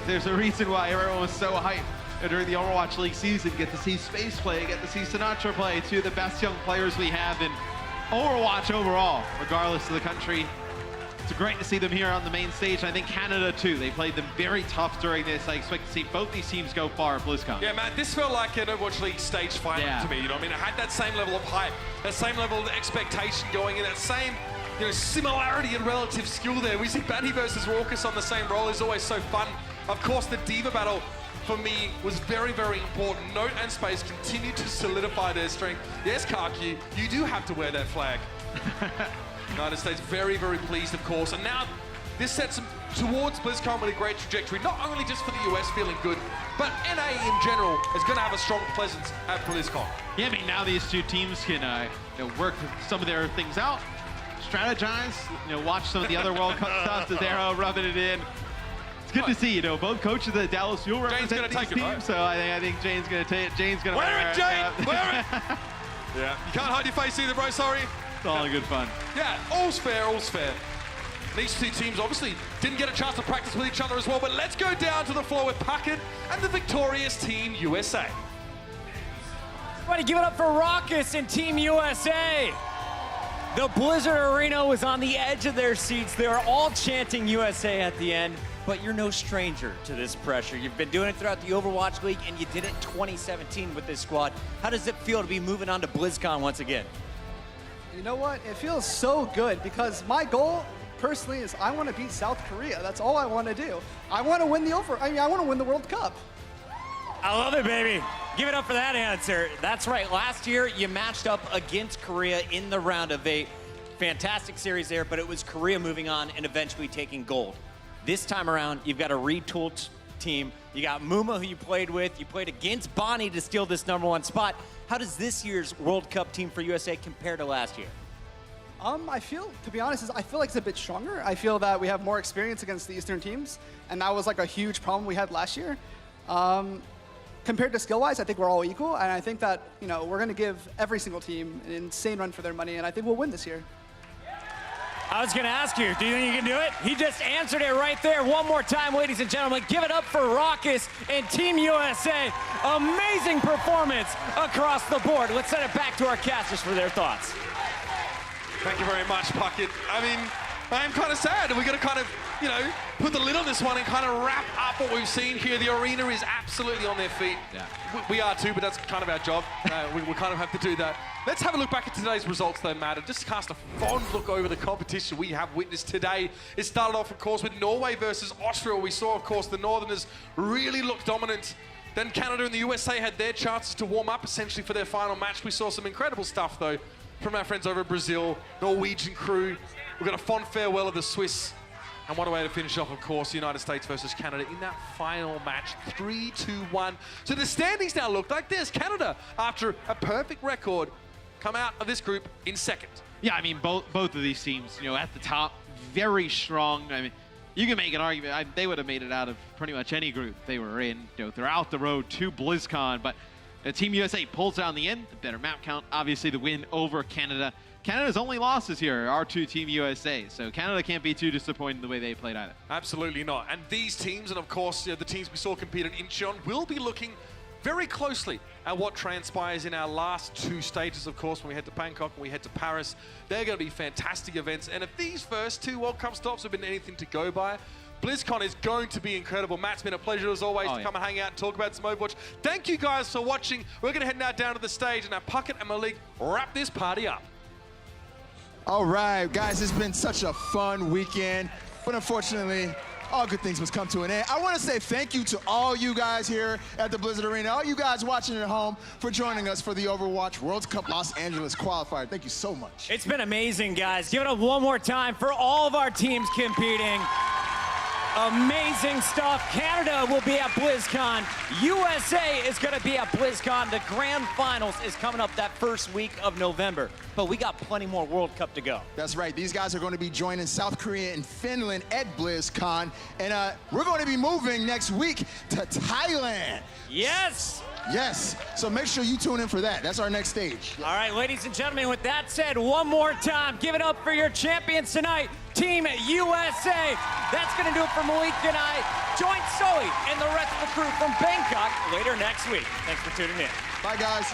there's a reason why everyone was so hyped during the Overwatch League season. Get to see Space play, get to see Sinatra play, 2 of the best young players we have in Overwatch overall, regardless of the country. It's great to see them here on the main stage. I think Canada too. They played them very tough during this. I expect to see both these teams go far at BlizzCon. Yeah, Matt, this felt like an Overwatch League stage final to me. You know, I mean, it had that same level of hype, that same level of expectation going in, that same, you know, similarity and relative skill there. We see Batty versus Raucus on the same role is always so fun. Of course, the Diva battle for me was very, very important. Note and Space continue to solidify their strength. Yes, Kaki, you do have to wear that flag. United States very, very pleased, of course. And now this sets them towards BlizzCon with a great trajectory, not only just for the US feeling good, but NA in general is going to have a strong presence at BlizzCon. Yeah, I mean, now these two teams can work some of their things out, strategize, watch some of the other World Cup stuff, Zero rubbing it in. It's good to see, both coaches at Dallas Fuel represent these teams, right? So I think Jane's going to take it. Jane's going to wear it, Jane! Wear it! Yeah. You can't hide your face either, bro, sorry. It's all in good fun. Yeah, all's fair, all's fair. These two teams obviously didn't get a chance to practice with each other as well, but let's go down to the floor with Puckett and the victorious Team USA. Everybody give it up for Raucus and Team USA. The Blizzard Arena was on the edge of their seats. They were all chanting USA at the end, but you're no stranger to this pressure. You've been doing it throughout the Overwatch League, and you did it in 2017 with this squad. How does it feel to be moving on to BlizzCon once again? You know what? It feels so good because my goal personally is I want to beat South Korea. That's all I want to do. I want to win the I want to win the World Cup. I love it, baby. Give it up for that answer. That's right. Last year, you matched up against Korea in the round of 8. Fantastic series there, but it was Korea moving on and eventually taking gold. This time around, you've got a retooled team. You got Muma, who you played with. You played against Bonnie to steal this #1 spot. How does this year's World Cup team for USA compare to last year? I feel, to be honest, I feel like it's a bit stronger. I feel that we have more experience against the Eastern teams, and that was like a huge problem we had last year. Compared to skill-wise, I think we're all equal, and I think that we're going to give every single team an insane run for their money, and I think we'll win this year. I was going to ask you, do you think you can do it? He just answered it right there. One more time, ladies and gentlemen, give it up for Raucus and Team USA. Amazing performance across the board. Let's send it back to our casters for their thoughts. Thank you very much, Puckett. I mean, I'm kind of sad. We're going to kind of, put the lid on this one and kind of wrap up what we've seen here. The arena is absolutely on their feet. Yeah. We are too, but that's kind of our job. We kind of have to do that. Let's have a look back at today's results, though, Matt, and just cast a fond look over the competition we have witnessed today. It started off, of course, with Norway versus Austria. We saw, of course, the Northerners really look dominant. Then Canada and the USA had their chances to warm up, essentially, for their final match. We saw some incredible stuff, though, from our friends over in Brazil, Norwegian crew. We've got a fond farewell of the Swiss. And what a way to finish off, of course, the United States versus Canada in that final match, 3-2-1. So the standings now look like this. Canada, after a perfect record, come out of this group in second. Yeah, I mean, both of these teams, at the top, very strong. I mean, you can make an argument. They would have made it out of pretty much any group they were in, throughout the road to BlizzCon. But Team USA pulls out in the end, the better map count, obviously the win over Canada. Canada's only losses here are to Team USA, so Canada can't be too disappointed in the way they played either. Absolutely not. And these teams, and of course, the teams we saw compete at Incheon, will be looking very closely at what transpires in our last 2 stages, of course, when we head to Bangkok and we head to Paris. They're going to be fantastic events. And if these first 2 World Cup stops have been anything to go by, BlizzCon is going to be incredible. Matt, it's been a pleasure as always to come and hang out and talk about some Overwatch. Thank you guys for watching. We're going to head now down to the stage and have Puckett and Malik wrap this party up. All right, guys, it's been such a fun weekend, but unfortunately, all good things must come to an end. I want to say thank you to all you guys here at the Blizzard Arena, all you guys watching at home for joining us for the Overwatch World Cup Los Angeles Qualifier. Thank you so much. It's been amazing, guys. Give it up one more time for all of our teams competing. Amazing stuff. Canada will be at BlizzCon. USA is going to be at BlizzCon. The grand finals is coming up that first week of November. But we got plenty more World Cup to go. That's right. These guys are going to be joining South Korea and Finland at BlizzCon. And we're going to be moving next week to Thailand. Yes. Yes. So make sure you tune in for that. That's our next stage. All right, ladies and gentlemen, with that said, one more time, give it up for your champions tonight, Team USA. That's going to do it for Malik and I. Join Sully and the rest of the crew from Bangkok later next week. Thanks for tuning in. Bye, guys.